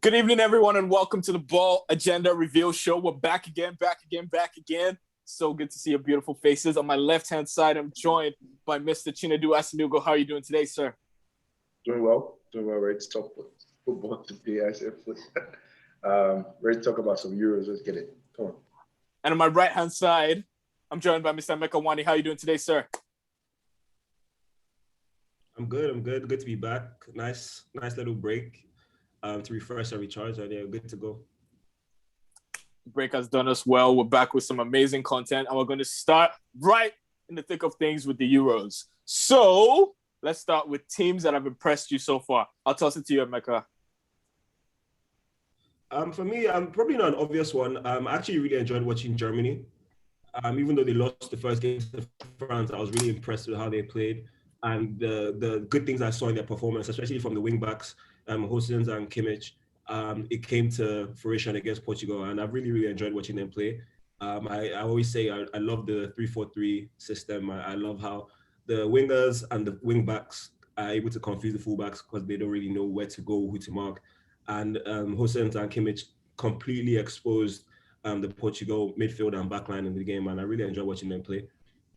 Good evening, everyone, and welcome to the Ball Agenda Reveal Show. We're back again. So good to see your beautiful faces. On my left-hand side, I'm joined by Mr. Chinedu Asinugo. How are you doing today, sir? Doing well. Ready to talk football today. I said, ready to talk about some Euros. Let's get it. Come on. And on my right-hand side, I'm joined by Mr. Mekawani. How are you doing today, sir? I'm good. Good to be back. Nice little break to refresh and recharge. And yeah, good to go. Break has done us well. We're back with some amazing content, and we're going to start right in the thick of things with the Euros. So let's start with teams that have impressed you so far. I'll toss it to you, Emeka. For me, I'm probably not an obvious one. I actually really enjoyed watching Germany. Even though they lost the first game to France, I was really impressed with how they played and the good things I saw in their performance, especially from the wing backs, Hosens and Kimmich. It came to fruition against Portugal, and I've really enjoyed watching them play. I always say I love the 3-4-3 system. I love how the wingers and the wing backs are able to confuse the fullbacks because they don't really know where to go, who to mark. And Hosens and Kimmich completely exposed the Portugal midfield and backline in the game, and I really enjoy watching them play.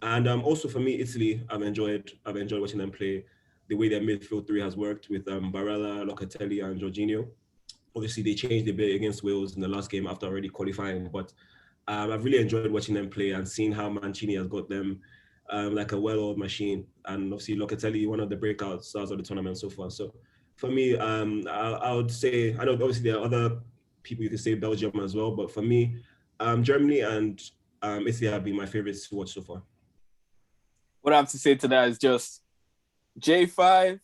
And also for me, Italy, I've enjoyed watching them play. The way their midfield three has worked with Barella, Locatelli, and Jorginho. Obviously, they changed a bit against Wales in the last game after already qualifying, but I've really enjoyed watching them play and seeing how Mancini has got them like a well-oiled machine. And obviously, Locatelli, one of the breakout stars of the tournament so far. So for me, I would say, I know obviously there are other people you could say Belgium as well, but for me, Germany and Italy have been my favorites to watch so far. What I have to say to that is just J5.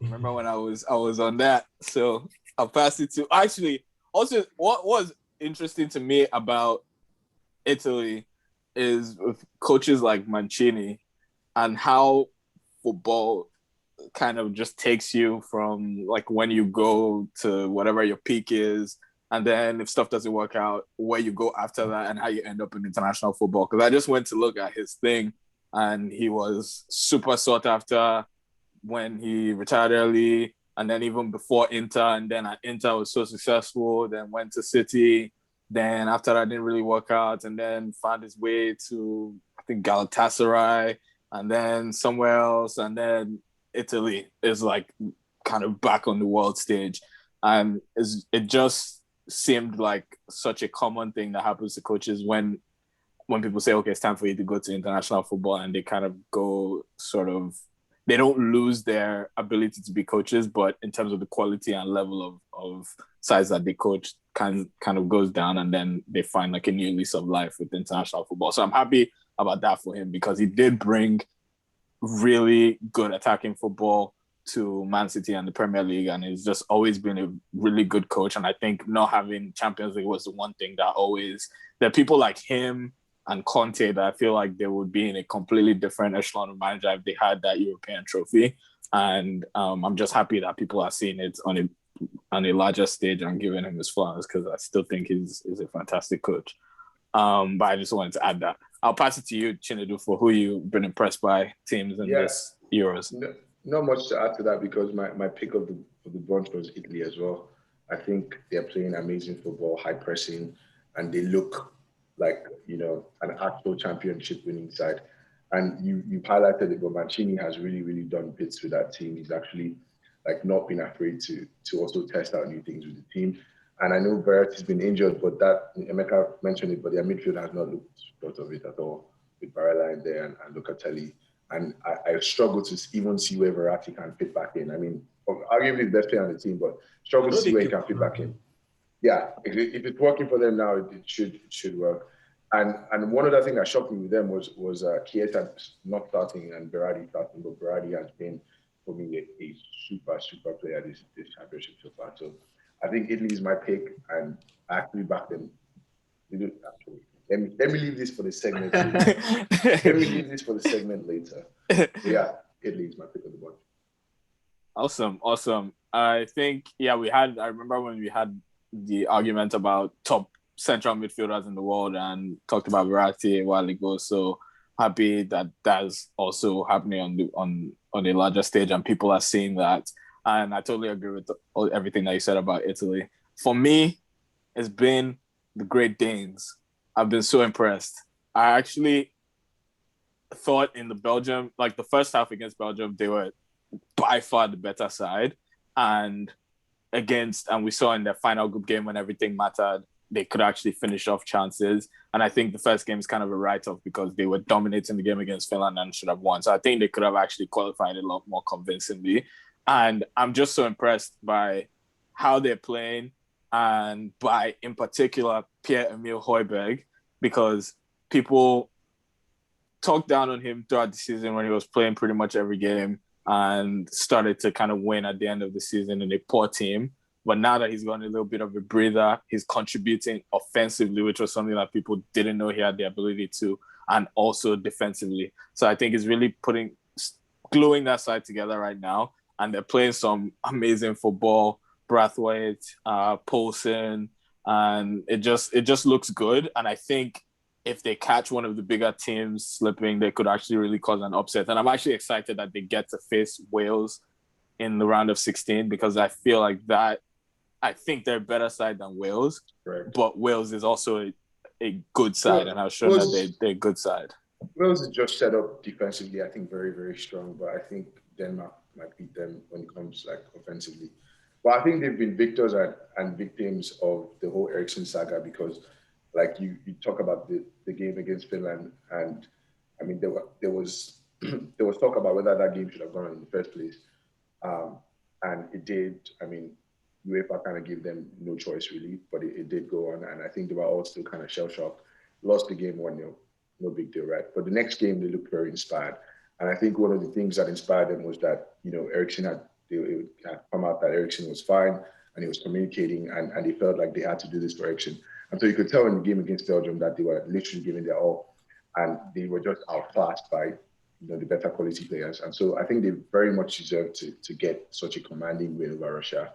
Remember when I was on that? So I'll pass it to actually. Also, what was interesting to me about Italy is with coaches like Mancini and how football kind of just takes you from like when you go to whatever your peak is, and then if stuff doesn't work out, where you go after that and how you end up in international football. Because I just went to look at his thing, and he was super sought after when he retired early, and then even before Inter, and then at Inter was so successful, then went to City, then after that didn't really work out, and then found his way to, I think, Galatasaray, and then somewhere else, and then Italy is like kind of back on the world stage. And it just seemed like such a common thing that happens to coaches when people say, okay, it's time for you to go to international football, and they kind of go sort of, they don't lose their ability to be coaches, but in terms of the quality and level of size that they coach kind of goes down, and then they find like a new lease of life with international football. So I'm happy about that for him, because he did bring really good attacking football to Man City and the Premier League, and he's just always been a really good coach. And I think not having Champions League was the one thing that there are people like him and Conte that I feel like they would be in a completely different echelon of manager if they had that European trophy. And I'm just happy that people are seeing it on a larger stage and giving him his flowers, because I still think he's a fantastic coach. But I just wanted to add that. I'll pass it to you, Chinedu, for who you've been impressed by teams in this Euros. Not much to add to that, because my pick of the bunch was Italy as well. I think they're playing amazing football, high pressing, and they look like, an actual championship winning side. And you highlighted it, but Mancini has really done bits with that team. He's actually like not been afraid to also test out new things with the team. And I know Verretti's been injured, but that, Emeka mentioned it, but their midfield has not looked out of it at all, with Barella in there and Locatelli. And I struggle to even see where Verratti can fit back in. I mean, arguably the best player on the team, but struggle to see where he can fit back in. Yeah, if it's working for them now, it should work. And one other thing that shocked me with them was Chiesa not starting and Berardi starting, but Berardi has been, for me, a super player this championship so far. So I think Italy is my pick, and I actually back them. Let me leave this for the segment. Later. Yeah, Italy is my pick of the bunch. Awesome. I think, I remember when we had the argument about top central midfielders in the world and talked about Verratti a while ago. So happy that that's also happening on a larger stage and people are seeing that. And I totally agree with everything that you said about Italy. For me, it's been the Great Danes. I've been so impressed. I actually thought in the Belgium, like the first half against Belgium, they were by far the better side. And we saw in the final group game when everything mattered, they could actually finish off chances. And I think the first game is kind of a write-off because they were dominating the game against Finland and should have won. So I think they could have actually qualified a lot more convincingly. And I'm just so impressed by how they're playing and by, in particular, Pierre-Emile Højbjerg, because people talked down on him throughout the season when he was playing pretty much every game and started to kind of win at the end of the season in a poor team. But now that he's gotten a little bit of a breather, he's contributing offensively, which was something that people didn't know he had the ability to, and also defensively. So I think he's really gluing that side together right now. And they're playing some amazing football. Brathwaite, Poulsen, and it just looks good. And I think if they catch one of the bigger teams slipping, they could actually really cause an upset. And I'm actually excited that they get to face Wales in the round of 16 because I feel like that. I think they're a better side than Wales, Correct. But Wales is also a good side, and I've shown that they're a good side. Wales is just set up defensively, I think, very, very strong. But I think Denmark might beat them when it comes like offensively. But I think they've been victors and victims of the whole Ericsson saga because, like you talk about the game against Finland, and I mean there was there was talk about whether that game should have gone on in the first place, and it did. I mean, UEFA kind of gave them no choice really, but it did go on, and I think they were all still kind of shell shocked. Lost the game 1-0, no big deal, right? But the next game they looked very inspired, and I think one of the things that inspired them was that Ericsson had come out that Ericsson was fine and he was communicating, and they felt like they had to do this for Ericsson. And so you could tell in the game against Belgium that they were literally giving their all, and they were just outclassed by the better quality players. And so I think they very much deserve to get such a commanding win over Russia.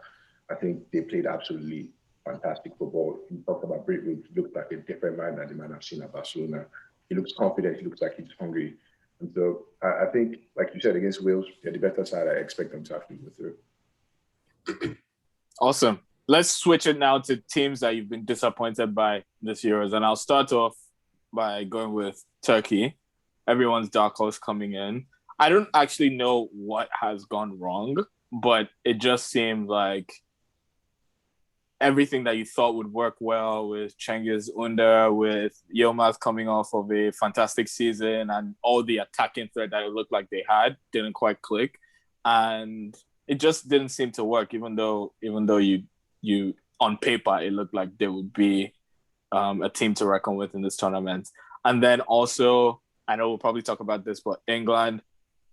I think they played absolutely fantastic football. You talked about Braithwaite, looked like a different man than the man I've seen at Barcelona. He looks confident. He looks like he's hungry. And so I think, like you said, against Wales, they're the better side. I expect them to actually go through. Awesome. Let's switch it now to teams that you've been disappointed by this Euros. And I'll start off by going with Turkey. Everyone's dark horse coming in. I don't actually know what has gone wrong, but it just seemed like everything that you thought would work well with Cengiz Under, with Yilmaz coming off of a fantastic season, and all the attacking threat that it looked like they had didn't quite click. And it just didn't seem to work, even though you on paper, it looked like they would be a team to reckon with in this tournament. And then also, I know we'll probably talk about this, but England,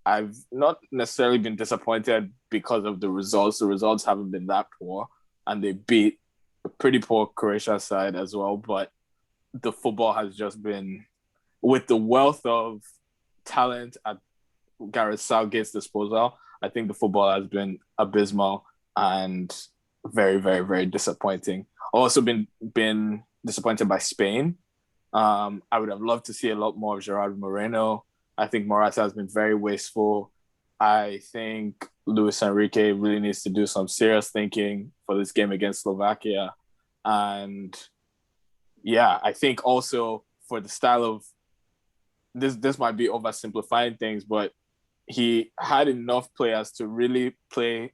I've not necessarily been disappointed because of the results. The results haven't been that poor, and they beat a pretty poor Croatia side as well. But the football has just been, with the wealth of talent at Gareth Southgate's disposal, I think the football has been abysmal and very, very, very disappointing. Also been disappointed by Spain. I would have loved to see a lot more of Gerard Moreno. I think Morata has been very wasteful. I think Luis Enrique really needs to do some serious thinking for this game against Slovakia. And yeah, I think also for the style of this might be oversimplifying things, but he had enough players to really play,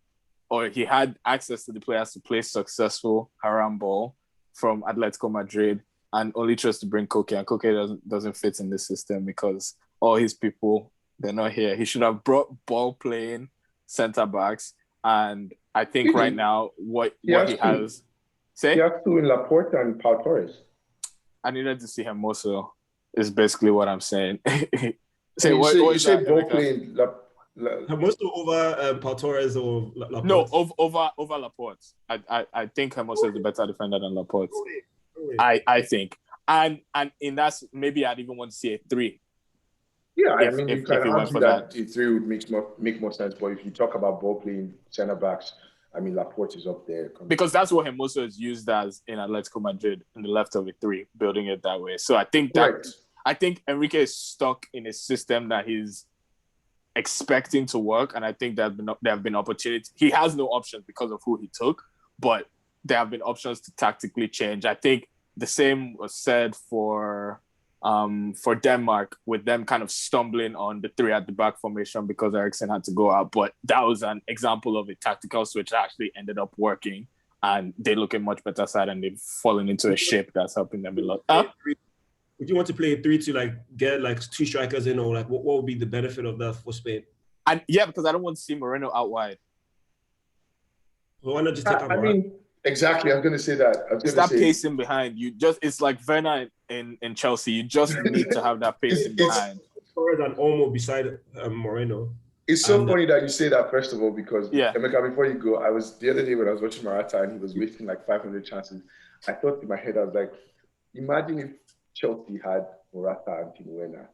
or he had access to the players to play successful haram ball from Atletico Madrid, and only chose to bring Koke, and Koke doesn't fit in this system because all his people, they're not here. He should have brought ball playing center backs, and I think right now what he has. Say? He has two in Laporte and Pau Torres. I needed to see him also, is basically what I'm saying. Say what you say ball playing Hermoso over Pau Torres or Laporte? No, over Laporte. I think Hermoso is a better defender than Laporte. I think. And in that, maybe I'd even want to see a 3. Yeah, I mean, you can argue that a 3 would make more sense. But if you talk about ball playing center backs, I mean, Laporte is up there. Because that's what Hermoso is used as in Atletico Madrid, in the left of a 3, building it that way. So I think I think Enrique is stuck in a system that he's expecting to work, and I think there have been opportunities. He has no options because of who he took, but there have been options to tactically change. I think the same was said for Denmark, with them kind of stumbling on the 3 at the back formation because Eriksen had to go out. But that was an example of a tactical switch that actually ended up working, and they look a much better side, and they've fallen into a shape that's helping them a lot. Would you want to play a 3 to like get like 2 strikers in, or like what would be the benefit of that for Spain? And yeah, because I don't want to see Moreno out wide. So why not just take I mean, exactly. I was going to say that. It's pacing behind. It's like Werner in Chelsea. You just need to have that pacing behind. Than almost beside Moreno. It's so funny that you say that, first of all, because Emeka, before you go, the other day when I was watching Morata and he was wasting like 500 chances, I thought in my head, I was like, imagine if Chelsea had Morata and Timo Werner.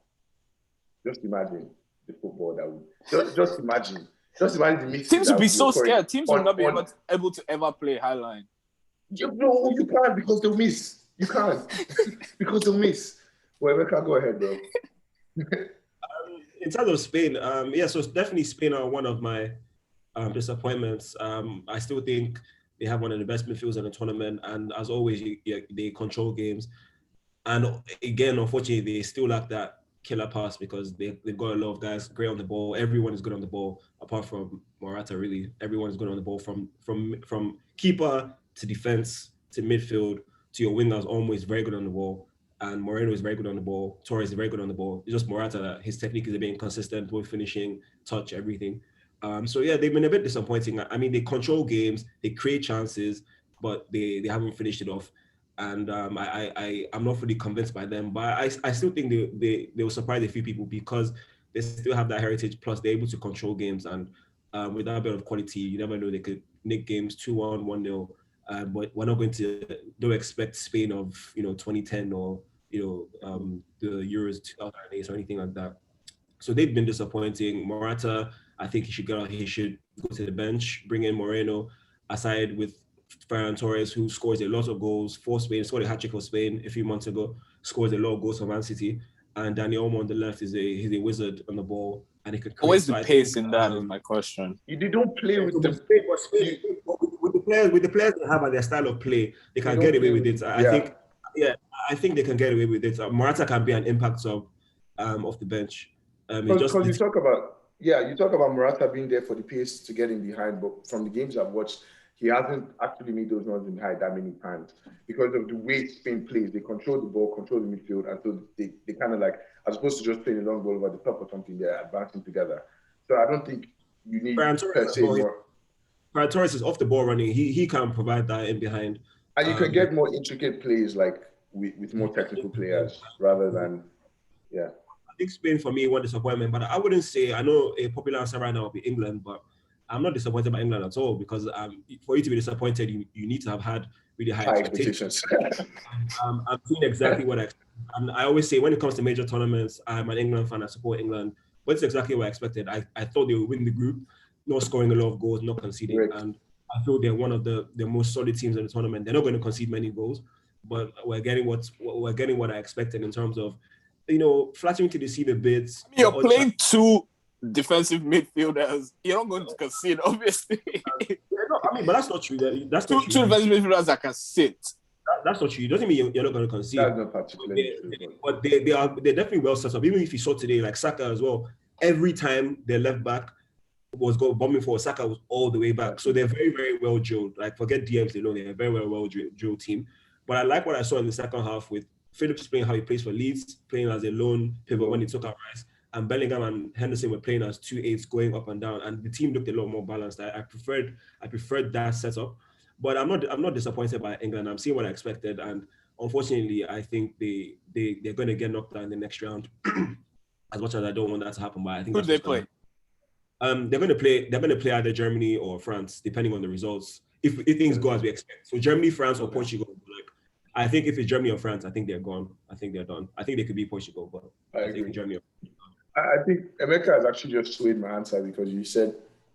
Just imagine the football that would. Just imagine. Just imagine the mix. Teams would be so scared. Teams would not be able to ever play high line. No, you can't, because they'll miss. You can't because they'll miss. Well, Emeka, go ahead, bro. In terms of Spain, so definitely Spain are one of my disappointments. I still think they have one of the best midfielders in the tournament, and as always, they control games. And again, unfortunately, they still lack that killer pass because they've got a lot of guys great on the ball. Everyone is good on the ball, apart from Morata. Really, everyone is good on the ball from keeper to defense to midfield to your wingers. Almost very good on the ball. And Moreno is very good on the ball. Torres is very good on the ball. It's just Morata that his technique is a bit inconsistent with finishing, touch, everything. They've been a bit disappointing. I mean, they control games, they create chances, but they haven't finished it off. And I'm not fully convinced by them, but I still think they will surprise a few people because they still have that heritage. Plus, they're able to control games, and with that bit of quality, you never know, they could nick games 2-1, 1-0. But we're not going to don't expect Spain of 2010 or the Euros 2008 or anything like that. So they've been disappointing. Morata, I think he should go to the bench, bring in Moreno aside with Ferran Torres, who scores a lot of goals for Spain, scored a hat-trick for Spain a few months ago, scores a lot of goals for Man City. And Daniel Olmo on the left he's a wizard on the ball, and he could create. Where's the pace in that? Is my question. You don't play with the with the players they have and their style of play, they can get away with it. I think they can get away with it. Morata can be an impact off the bench. Because you talk about Morata being there for the pace to get in behind, but from the games I've watched, he hasn't actually made those runs in behind that many times because of the way Spain plays. They control the ball, control the midfield, and so they kind of like, as opposed to just playing a long ball over the top or something, they're advancing together. So I don't think you need per se more. Ferran Torres is off the ball running. He can provide that in behind. And you can get more intricate plays like with more technical players rather than, I think Spain, for me, one disappointment, but I wouldn't say, I know a popular answer right now would be England, but I'm not disappointed by England at all because for you to be disappointed, you need to have had really high expectations. I'm doing exactly what I expected. And I always say when it comes to major tournaments, I'm an England fan, I support England, but it's exactly what I expected. I thought they would win the group, not scoring a lot of goals, not conceding. Right. And I feel they're one of the most solid teams in the tournament. They're not going to concede many goals, but we're getting what I expected in terms of, flattering to see the bits. You're playing two defensive midfielders. You're not going to concede, obviously. But that's not true. That's two defensive midfielders that can sit. That's not true. It doesn't mean you're not going to concede. That's not particularly true. But they're definitely well set up. Even if you saw today, like Saka as well, every time their left back was bombing for Saka was all the way back. So they're very, very well drilled. Like, forget DMs alone, they're a very well drilled team. But I like what I saw in the second half with Phillips playing how he plays for Leeds, playing as a lone pivot when he took out Rice, and Bellingham and Henderson were playing as 2-8s going up and down, and the team looked a lot more balanced. I preferred that setup, but I'm not disappointed by England. I'm seeing what I expected, and unfortunately, I think they're going to get knocked down in the next round. As much as I don't want that to happen, but I think who do they play? They're going to play either Germany or France, depending on the results. If things go as we expect, so Germany, France, or Portugal. I think if it's Germany or France, I think they're gone. I think they're done. I think they could be Portugal, but I think Germany. I think Emeka has actually just swayed my answer because you said,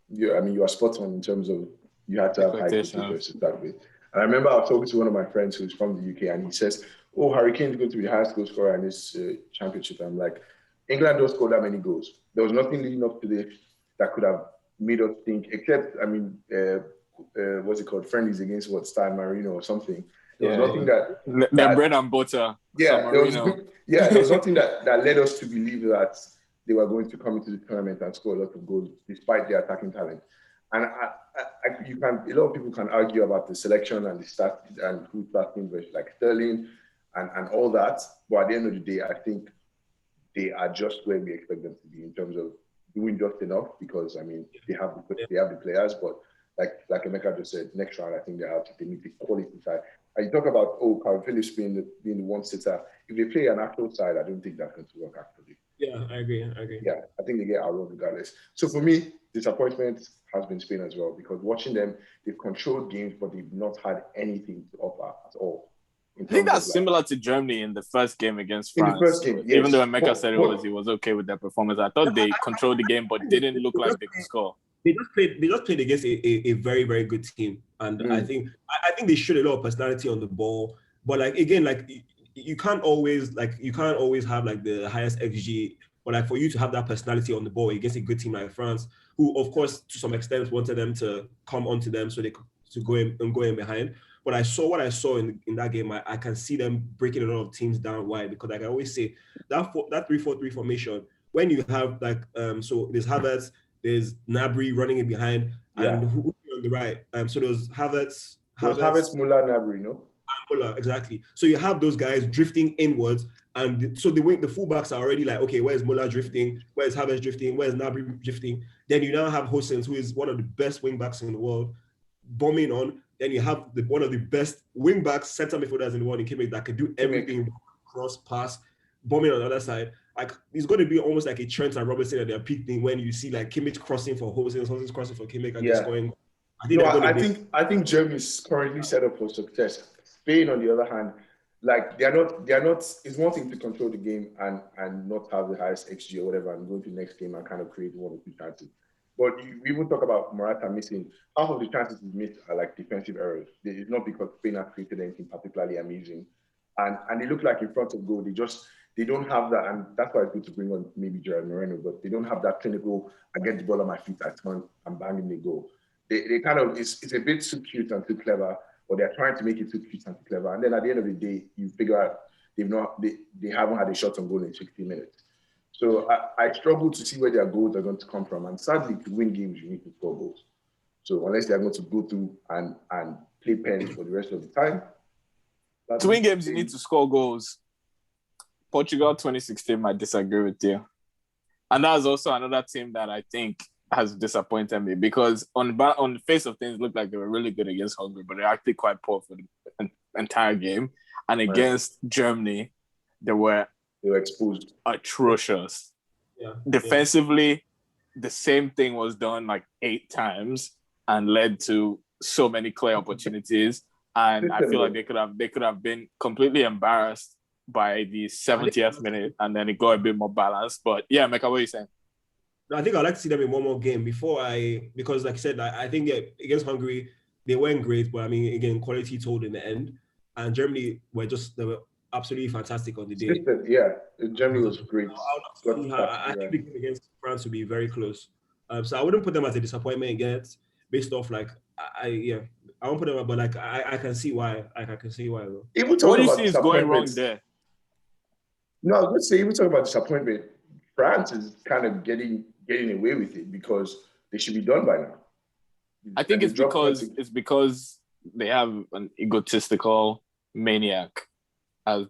you are spot on in terms of you had to have high expectations to start with. And I remember I was talking to one of my friends who's from the UK, and he says, "Oh, Harry Kane is going to be the highest goal scorer in this championship." I'm like, England don't score that many goals. There was nothing leading up to this that could have made us think, except, what's it called, friendlies against San Marino or something. There was Yeah. nothing that Their bread and butter. San Marino. There was nothing that led us to believe that they were going to come into the tournament and score a lot of goals despite their attacking talent. And a lot of people can argue about the selection and the stats and who's starting versus like Sterling and all that. But at the end of the day, I think they are just where we expect them to be in terms of doing just enough because I mean they have the players, but like Emeka just said, next round I think they need the quality side. And you talk about Calvin Phillips being the one sitter. If they play an actual side, I don't think that's going to work actually. Yeah, I agree. Yeah, I think they get our role regardless. So for me, disappointment has been Spain as well because watching them, they've controlled games, but they've not had anything to offer at all. I think that's similar to Germany in the first game against France. In the first game, yes. Even though Emeka said he was okay with their performance, I thought they controlled the game but didn't look like they could score. They just played against a very, very good team. And I think they showed a lot of personality on the ball. But like again, like you can't always have like the highest XG, but like for you to have that personality on the ball against a good team like France, who of course to some extent wanted them to come onto them so they could to go in behind. But what I saw in that game, I can see them breaking a lot of teams down wide because like I always say, that 3-4-3 formation, when you have like so there's Havertz, there's Gnabry running in behind, and who on the right? So there's Havertz, Muller, Gnabry, no? Muller, exactly. So you have those guys drifting inwards, and so the fullbacks are already like, okay, where's Muller drifting? Where's Havertz drifting? Where's Gnabry drifting? Then you now have Hosens, who is one of the best wing backs in the world, bombing on. Then you have one of the best wing backs, center midfielders in the world in Kimmich that can do everything, cross, pass, bombing on the other side. Like it's going to be almost like a Trent and Robertson at their peak thing when you see like Kimmich crossing for Hosens crossing for Kimmich and just going. I think Germany is currently set up for success. Spain, on the other hand, like they're not. It's one thing to control the game and not have the highest XG or whatever, and go to the next game and kind of create one or two chances. But we even talk about Morata missing. Half of the chances he missed are like defensive errors. It's not because Spain has created anything particularly amazing. And they look like in front of goal, they don't have that. And that's why it's good to bring on maybe Gerard Moreno, but they don't have that clinical, I get the ball on my feet, I turn, I'm banging the goal. They kind of, it's a bit too cute and too clever, or they're trying to make it too cute and too clever. And then at the end of the day, you figure out they haven't had a shot on goal in 60 minutes. So I struggle to see where their goals are going to come from. And sadly, to win games, you need to score goals. So unless they're going to go through and play pens for the rest of the time. To win games, you need to score goals. Portugal 2016 might disagree with you. And that's also another team that I think has disappointed me because on the face of things, it looked like they were really good against Hungary, but they're actually quite poor for the entire game. And against Germany, they were exposed. Atrocious. Yeah. Defensively, the same thing was done like 8 times and led to so many clear opportunities. And I feel like they could have been completely embarrassed by the 70th minute, and then it got a bit more balanced. But yeah, Mecca, what are you saying? I think I'd like to see them in one more game because like I said, I think against Hungary, they weren't great, but I mean, again, quality told in the end. And Germany they were absolutely fantastic on the day. Germany was great. I think the game against France would be very close. So I wouldn't put them as a disappointment yet, based off like I won't put them up, but like I can see why. I can see why. What do you see is going wrong there? No, I was going to say, even talking about disappointment, France is kind of getting away with it because they should be done by now. I think it's because they have an egotistical maniac as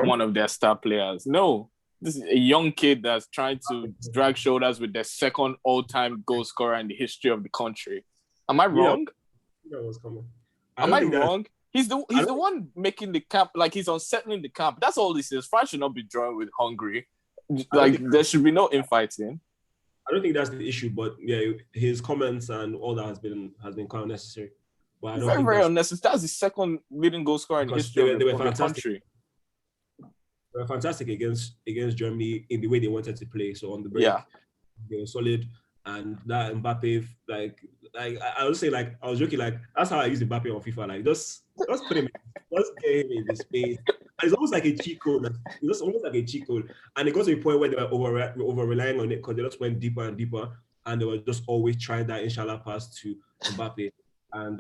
one of their star players. No, this is a young kid that's trying to drag shoulders with their second all-time goal scorer in the history of the country. Am I wrong? That was coming. Am I wrong? He's the one making the camp, like he's unsettling the camp. That's all this is. France should not be drawing with Hungary. Like there should be no infighting. I don't think that's the issue, but yeah, his comments and all that has been quite unnecessary. But I don't very unnecessary. That's the second leading goal scorer in history of the country. They were fantastic against Germany in the way they wanted to play. So on the break, they were solid. And that Mbappe, like I would say, like I was joking, like that's how I use Mbappe on FIFA. Like just put him, just get him in the space. And it's almost like a cheat code. It's just almost like a cheat code. And it got to a point where they were over relying on it because they just went deeper and deeper, and they were just always trying that inshallah pass to Mbappe. And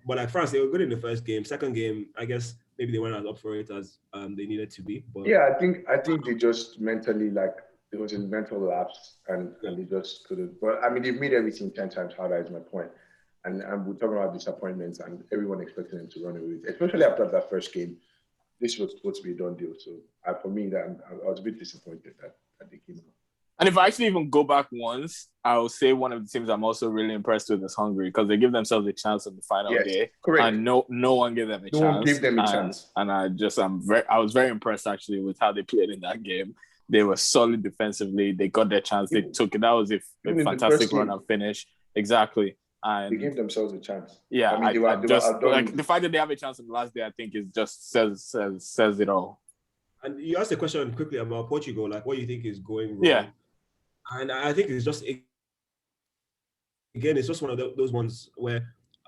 but like France, they were good in the first game. Second game, I guess maybe they weren't as up for it as they needed to be. But yeah, I think they just mentally like there was a mental lapse and they just couldn't. But I mean, they've made everything 10 times harder. Is my point. And we're talking about disappointments and everyone expecting them to run away with it, especially after that first game. This was supposed to be a done deal. So for me, that I was a bit disappointed that they came out. And if I actually even go back once, I'll say one of the teams I'm also really impressed with is Hungary because they give themselves a chance on the final day, correct. and no one gave them a chance. No one gave them a chance. And I was very impressed actually with how they played in that game. They were solid defensively. They got their chance. They took it. That was a fantastic run and finish. Exactly. And they gave themselves a chance. Yeah, I mean, like the fact that they have a chance on the last day, I think is just says it all. And you asked a question quickly about Portugal, like what you think is going wrong. Yeah. And I think it's just, again, it's just one of those ones where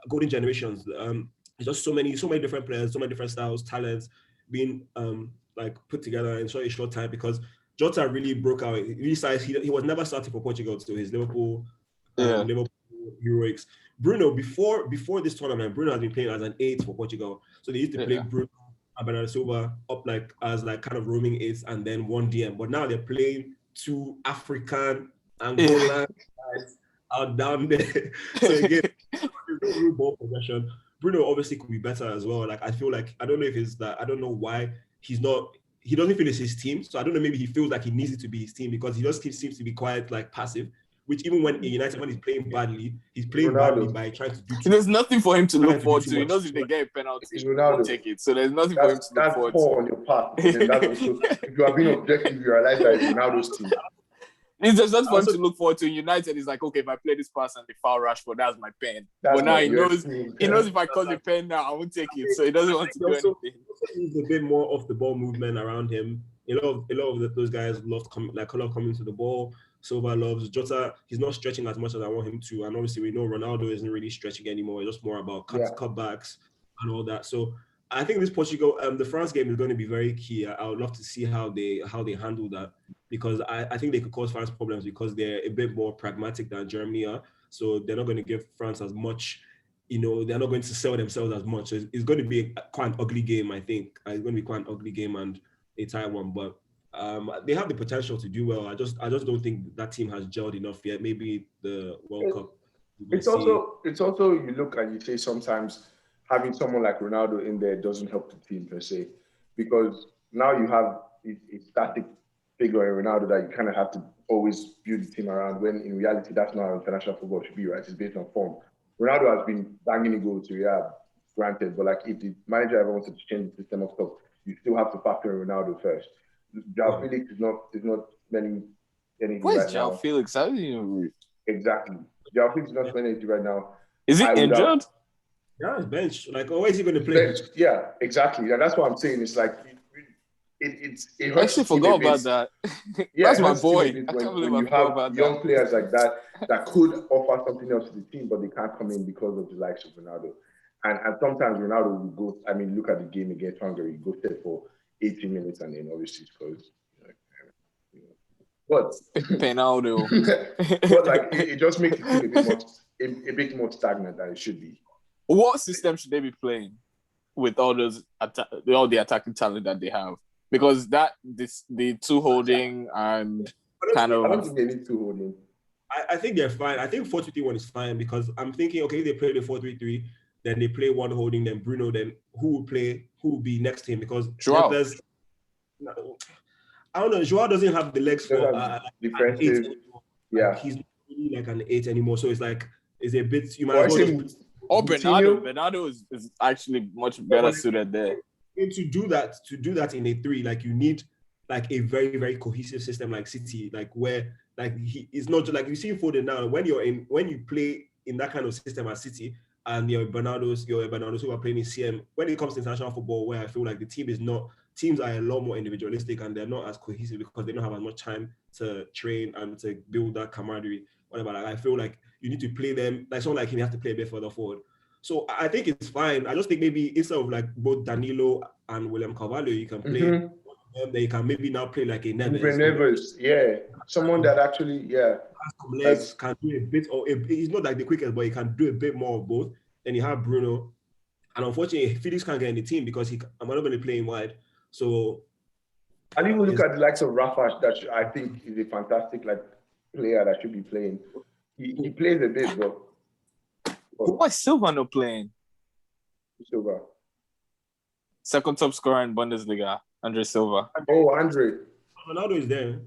golden generations, it's just so many different players, so many different styles, talents being like put together in such a short time because Jota really broke out. He was never starting for Portugal to his Liverpool heroics. Bruno, before this tournament, Bruno has been playing as an 8 for Portugal. So they used to play Bruno and Bernardo Silva up like as like kind of roaming 8s and then one DM. But now they're playing 2 African Angolan guys out down there. So again, ball possession. Bruno obviously could be better as well. Like I feel like I don't know if it's that I don't know why he doesn't feel it's his team. So I don't know, maybe he feels like he needs it to be his team because he just seems to be quite like passive. Which even when in United, when he's playing badly, he's playing badly by trying to do. There's nothing for him to look forward to. He knows if they get a penalty, he won't take it. So there's nothing for him to look forward to. That's poor on your part. If you are being objective, you realize that it's Ronaldo's team. There's nothing for him to look forward to. United is like, okay, if I play this pass and they foul Rashford, that's my pen. But now he knows if I cause a pen now, I won't take it. So he doesn't want to do anything. He needs a bit more off the ball movement around him. A lot of those guys love coming to the ball. Silva loves Jota. He's not stretching as much as I want him to, and obviously we know Ronaldo isn't really stretching anymore. It's just more about cutbacks and all that. So I think this Portugal, the France game is going to be very key. I would love to see how they handle that because I think they could cause France problems because they're a bit more pragmatic than Germany are. So they're not going to give France as much. They're not going to sell themselves as much. So it's going to be quite an ugly game. I think it's going to be quite an ugly game and a tight one, but. They have the potential to do well. I just don't think that team has gelled enough yet. Maybe the World Cup. It's also you look and you say sometimes having someone like Ronaldo in there doesn't help the team per se, because now you have a static figure in Ronaldo that you kind of have to always build the team around. When in reality that's not how international football should be, right? It's based on form. Ronaldo has been banging the goal to Real, granted, but like if the manager ever wanted to change the system of stuff, you still have to factor in Ronaldo first. João Felix is not spending anything right now. Where's João Felix? I didn't even read. Exactly. João Felix is not spending anything right now. Is he injured? Yeah, he's benched. Like, where is he going to play? Benched. Yeah, exactly. And that's what I'm saying. It's like it hurts. I actually forgot about that. Yeah, that's my boy. When you have young players like that could offer something else to the team, but they can't come in because of the likes of Ronaldo. And sometimes Ronaldo will go. I mean, look at the game against Hungary. He goes there for 80 minutes and then obviously scores. But Penaldo. But like it just makes it feel a bit more stagnant than it should be. What system should they be playing with all the attacking talent that they have? Because the 2 holding and kind of. I don't think they need 2 holding. I think they're fine. I think 4-2-3-1 is fine because I'm thinking, okay, they play the 4-3-3. Then they play 1 holding, then Bruno, then who will be next to him? Because Joao. I don't know, Joao doesn't have the legs for defensive. Yeah. He's not really like an 8 anymore. So it's like, it's a bit, you might as well. Or Bernardo. Bernardo is actually much better suited there. And to do that in a 3, like you need like a very, very cohesive system like City, like where like it's not just like you see Foden now. When you play in that kind of system at City, and your Bernardo's who are playing in CM. When it comes to international football, where I feel like the teams are a lot more individualistic and they're not as cohesive because they don't have as much time to train and to build that camaraderie. Whatever. Like I feel like you need to play them like someone like him. You have to play a bit further forward. So I think it's fine. I just think maybe instead of like both Danilo and William Carvalho, you can play. Then you can maybe now play like a Neves. Yeah, someone that actually legs, can do a bit, or he's not like the quickest, but he can do a bit more of both. then you have Bruno. And unfortunately, Felix can't get in the team because I'm not going to be playing wide. So And even look at the likes of Rafa, that I think is a fantastic player that should be playing. He plays a bit, bro. Why is Silva not playing? Silva. Second top scorer in Bundesliga, Andre Silva. Oh, Andre. Ronaldo is there.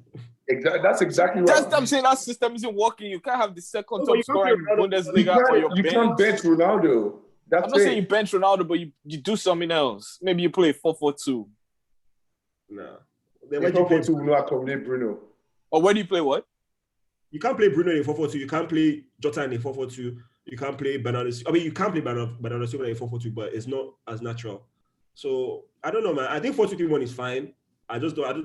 Exactly. That's exactly right. I'm saying that system isn't working. You can't have the second top scorer in Bundesliga on your bench. You can't bench Ronaldo. I'm not saying you bench Ronaldo, but you do something else. Maybe you play 4-4-2. No. Then when you play 4-4-2, will not accommodate Bruno. Or where do you play what? You can't play Bruno in 4-4-2. You can't play Jota in 4-4-2. You can't play Bernardo. I mean, you can play Bernardo Silva in 4-4-2, but it's not as natural. So I don't know, man. I think 4-2-3-1 is fine.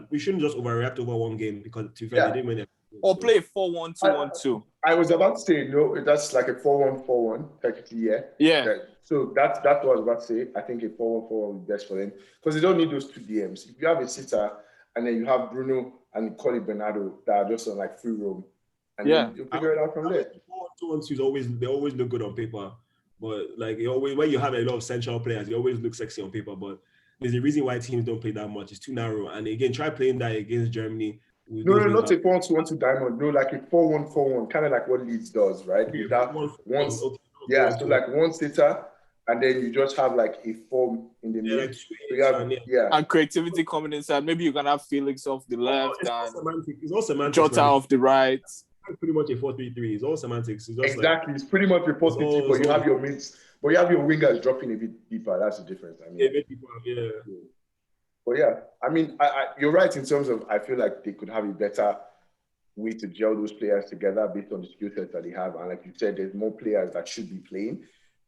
We shouldn't just overreact over one game because to be fair, they didn't win it. Or play 4-1-2-1-2. I was about to say no. That's like a 4-1-4-1 technically. Yeah. Yeah. So that's what I was about to say. I think a 4-1-4-1 would be best for them because they don't need those two DMs. If you have a sitter and then you have Bruno and Colin Bernardo that are just on like free roam, and then you figure it out from there. 4-1-2-1-2 they always look good on paper, but like when you have a lot of central players, they always look sexy on paper, but there's a reason why teams don't play that much. It's too narrow. And again, try playing that against Germany. No, not a 4-1-2-1-2 diamond. No, like a 4-1-4-1, kind of like what Leeds does, right? Okay, that so like one sitter, and then you just have like a 4 in the middle. And creativity coming inside. Maybe you can have Felix off the left it's all semantics. Jota off the right. It's pretty much a 4-3-3. It's all semantics. It's exactly. It's pretty much a 4-3-3, but you have your mids. But you have your wingers dropping a bit deeper. That's the difference. I mean, a bit deeper, yeah. But yeah, I mean, you're right in terms of I feel like they could have a better way to gel those players together based on the skill sets that they have. And like you said, there's more players that should be playing.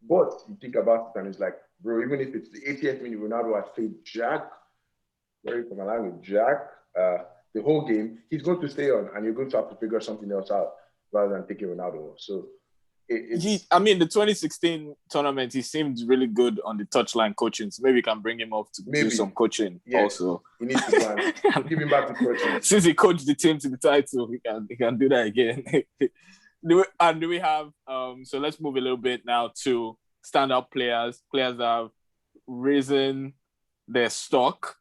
But you think about it and it's like, bro, even if it's the 80th minute, Ronaldo has played the whole game, he's going to stay on and you're going to have to figure something else out rather than taking Ronaldo. So the 2016 tournament, he seemed really good on the touchline coaching. So maybe you can bring him up to do some coaching also. He needs to plan. Give him back to coaching. Since he coached the team to the title, he can do that again. Do we have so let's move a little bit now to standout players that have risen their stock.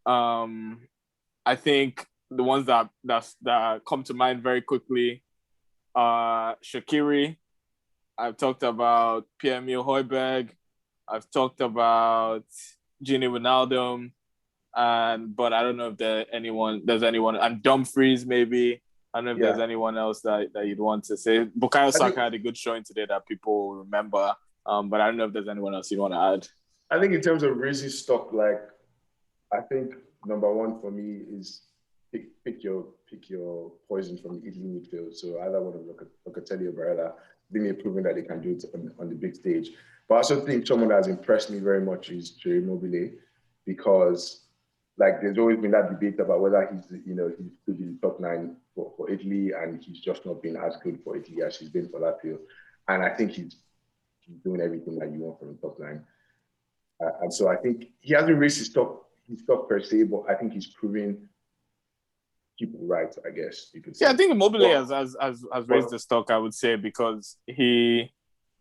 I think the ones that come to mind very quickly are Shaqiri. I've talked about Pierre-Emile Højbjerg. I've talked about Gini Wijnaldum, but I don't know if there's anyone, and Dumfries maybe. I don't know if there's anyone else that you'd want to say. Bukayo Saka had a good showing today that people remember, but I don't know if there's anyone else you'd want to add. I think in terms of raising stock, I think number one for me is pick your poison from the Italy midfield. So either one of Locatelli or Barella, being proven that they can do it on the big stage. But I also think someone that has impressed me very much is Jay Immobile, because there's always been that debate about whether he's could be the top 9 for Italy, and he's just not been as good for Italy as he's been for Lazio. And I think he's doing everything that you want from the top 9. And so I think he hasn't raised his stock per se, but I think he's proving people right, I guess you could say. Yeah, I think Immobile has raised the stock, I would say, because he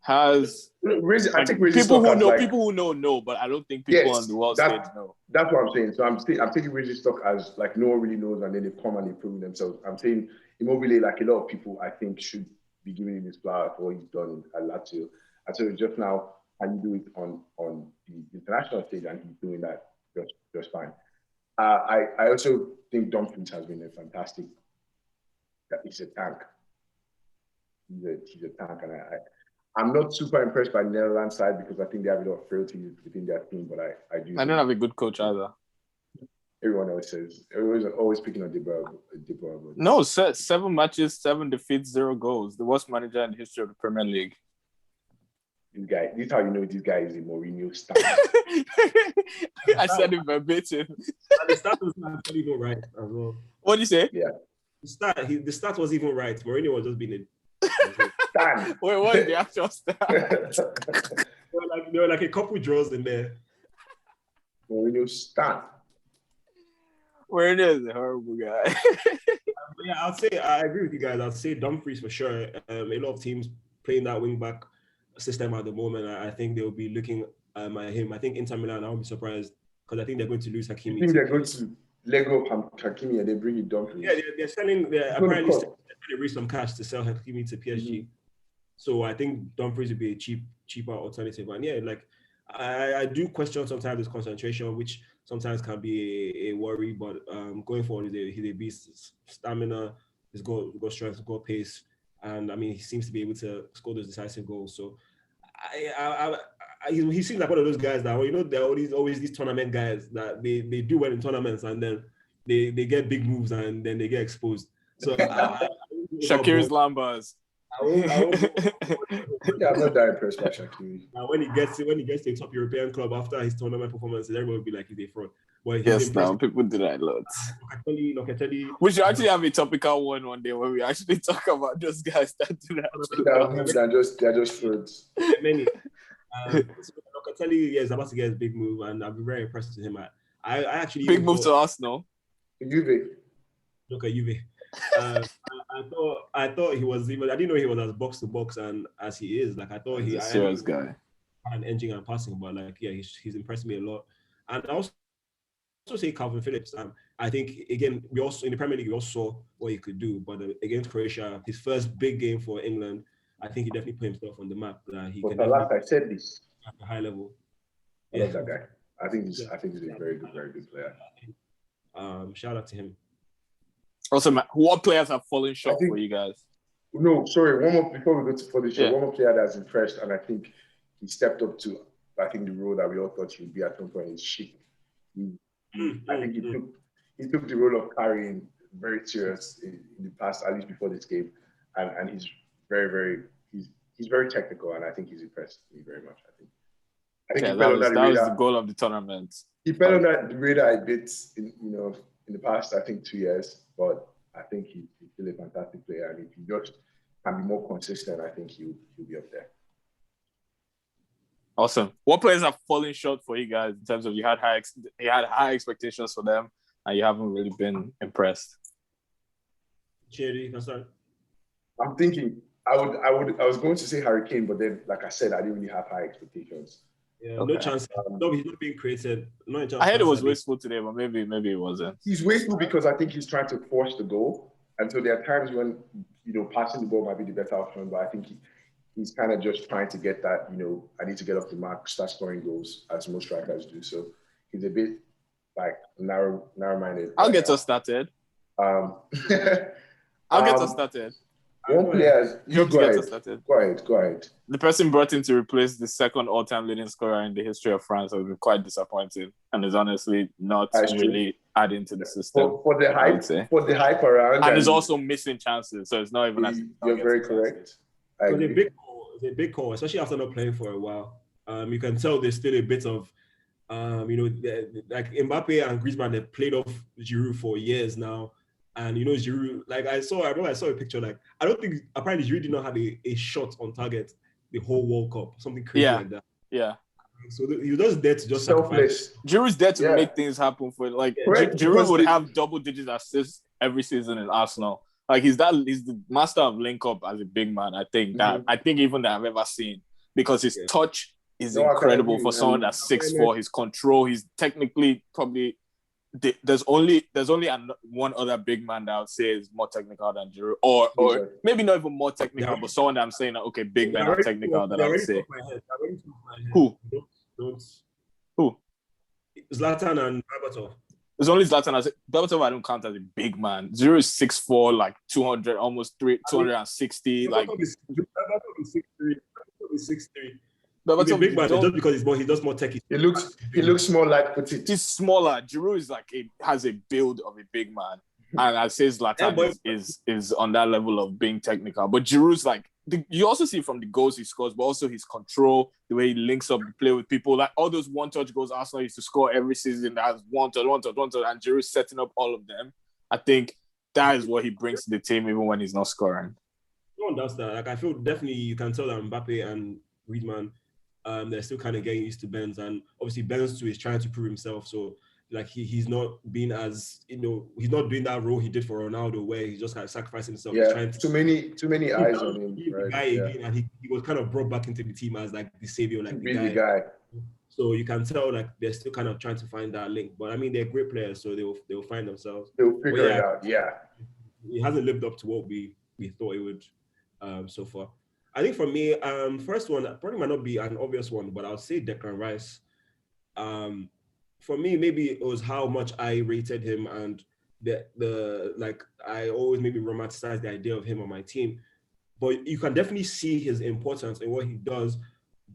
has people who know, but I don't think people on the world stage know. That's what I'm saying. So I'm taking raising stock as no one really knows, and then they come and they prove themselves. I'm saying Immobile, a lot of people, I think should be giving him his flower for what he's done at Lazio. And so just now, can you do it on the international stage, and he's doing that just fine. I also think Dumfries has been a fantastic. He's a tank. He's a tank, and I'm not super impressed by the Netherlands side because I think they have a lot of frailties within their team. But I do. I don't have a good coach either. Everyone else says everyone's always picking on De Boer. No, 7 matches, 7 defeats, 0 goals. The worst manager in the history of the Premier League. This is how you know this guy is a Mourinho star. I said it verbatim. The start was actually even right as well. What did you say? Yeah. The start was even right. Mourinho was just being a Stan. Wait, what is the actual start? there were like a couple draws in there. Mourinho Stan. Mourinho is a horrible guy. Yeah, I agree with you guys. I'd say Dumfries for sure. A lot of teams playing that wing back. system at the moment. I think they'll be looking at him. I think Inter Milan, I won't be surprised because I think they're going to lose You Hakimi. think they're going to let go of Hakimi and they bring in Dumfries? Yeah, they're selling. They're apparently trying to raise some cash to sell Hakimi to PSG. Mm-hmm. So I think Dumfries would be a cheaper alternative. And yeah, like I do question sometimes his concentration, which sometimes can be a worry. But going forward, he's a beast. Stamina, his goal strength, goal pace, and I mean he seems to be able to score those decisive goals. So he seems like one of those guys that, you know, there are always these tournament guys that they do well in tournaments and then they get big moves and then they get exposed. So Shakir's Lambas. I won't Yeah, I'm not that impressed by Shaqiri. Now, when he gets to a top European club after his tournament performances, everyone will be like, he's a fraud. But yes, now people do that a lot. Locatelli, we should actually have a topical one day where we actually talk about those guys that do that. They're just frauds. Many. Locatelli, is about to get his big move, and I'll be very impressed with him. I actually big move to Arsenal. Juve. Look at Juve. I thought he was even. I didn't know he was as box to box and as he is. Like I thought he's a serious guy. An engine and passing, but like yeah, he's impressed me a lot. And I also say Calvin Phillips. I think again we also in the Premier League we also saw what he could do, but against Croatia, his first big game for England, I think he definitely put himself on the map. He but last I said this at a high level. I love that guy. I think he's a very good player. Shout out to him. Also, what players have fallen short for you guys? No, sorry. One more before we go to the show. One more player that's impressed, and I think he stepped up to, I think, the role that we all thought he would be at some point is Sheik. I think he took the role of carrying very serious in the past, at least before this game, and he's very technical, and I think he's impressed me very much. I think that was the goal of the tournament. He fell on that radar a bit in the past, I think 2 years, but I think he's still a fantastic player, and if he just can be more consistent, I think he'll be up there. Awesome. What players have fallen short for you guys in terms of you had high expectations for them and you haven't really been impressed? Cherry, you can start. I'm thinking I was going to say Harry Kane, but then like I said, I didn't really have high expectations. Yeah, okay. No chance. No, he's not being created. I heard it was wasteful today, but maybe it wasn't. He's wasteful because I think he's trying to force the goal, and so there are times when passing the ball might be the better option, but I think he's kind of just trying to get that, I need to get off the mark, start scoring goals, as most strikers do. So he's a bit like narrow-minded. I'll get us started. I'll get us started. One player, go ahead. The person brought in to replace the second all-time leading scorer in the history of France has been quite disappointing and is honestly not really adding to the system. For the hype around. And is also missing chances, so it's not even you're very correct. It's a big call, especially after not playing for a while. You can tell there's still a bit of, like Mbappe and Griezmann, they've played off Giroud for years now. And Giroud, like I remember I saw a picture, like I don't think apparently Giroud did not have a shot on target the whole World Cup, something crazy like that. Yeah. So he was just there to just selfless. Giroud's there to make things happen for Giroud would have double-digit assists every season in Arsenal. Like he's the master of link up as a big man. I think even that I've ever seen, because his touch is incredible for someone that's 6'4". His control, he's technically probably. There's only one other big man that I would say is more technical than Giroud, or maybe not even more technical, but someone that I'm saying that big men are technical that I would say. Who? Zlatan and Berbatov. It's only Zlatan. Berbatov I don't count as a big man. Giroud is 6'4", like 200, almost 260. Like Berbatov is 6'3". He's a big man just because he's just more techy. He looks more like petite. He's smaller. Giroud is has a build of a big man, and I'd say Zlatan is on that level of being technical. But Giroud's you also see from the goals he scores, but also his control, the way he links up the play with people, like all those one-touch goals Arsenal used to score every season. That has one-touch, and Giroud's setting up all of them. I think that is what he brings to the team, even when he's not scoring. No one does that. Like I feel definitely you can tell that Mbappe and Griezmann. They're still kind of getting used to Benz, and obviously Benz too is trying to prove himself. So like he's not being as, he's not doing that role he did for Ronaldo, where he's just kind of sacrificing himself. He's Yeah, trying to too many eyes on him, be the right? guy Yeah, again, and he was kind of brought back into the team as like the savior, like the be the guy. guy. So you can tell like they're still kind of trying to find that link. But I mean, they're great players, so they'll find themselves. They'll But figure yeah, it out. Yeah. he hasn't lived up to what we thought it would so far. I think for me, first one probably might not be an obvious one, but I'll say Declan Rice. For me, maybe it was how much I rated him, and the like I always maybe romanticize the idea of him on my team. But you can definitely see his importance in what he does.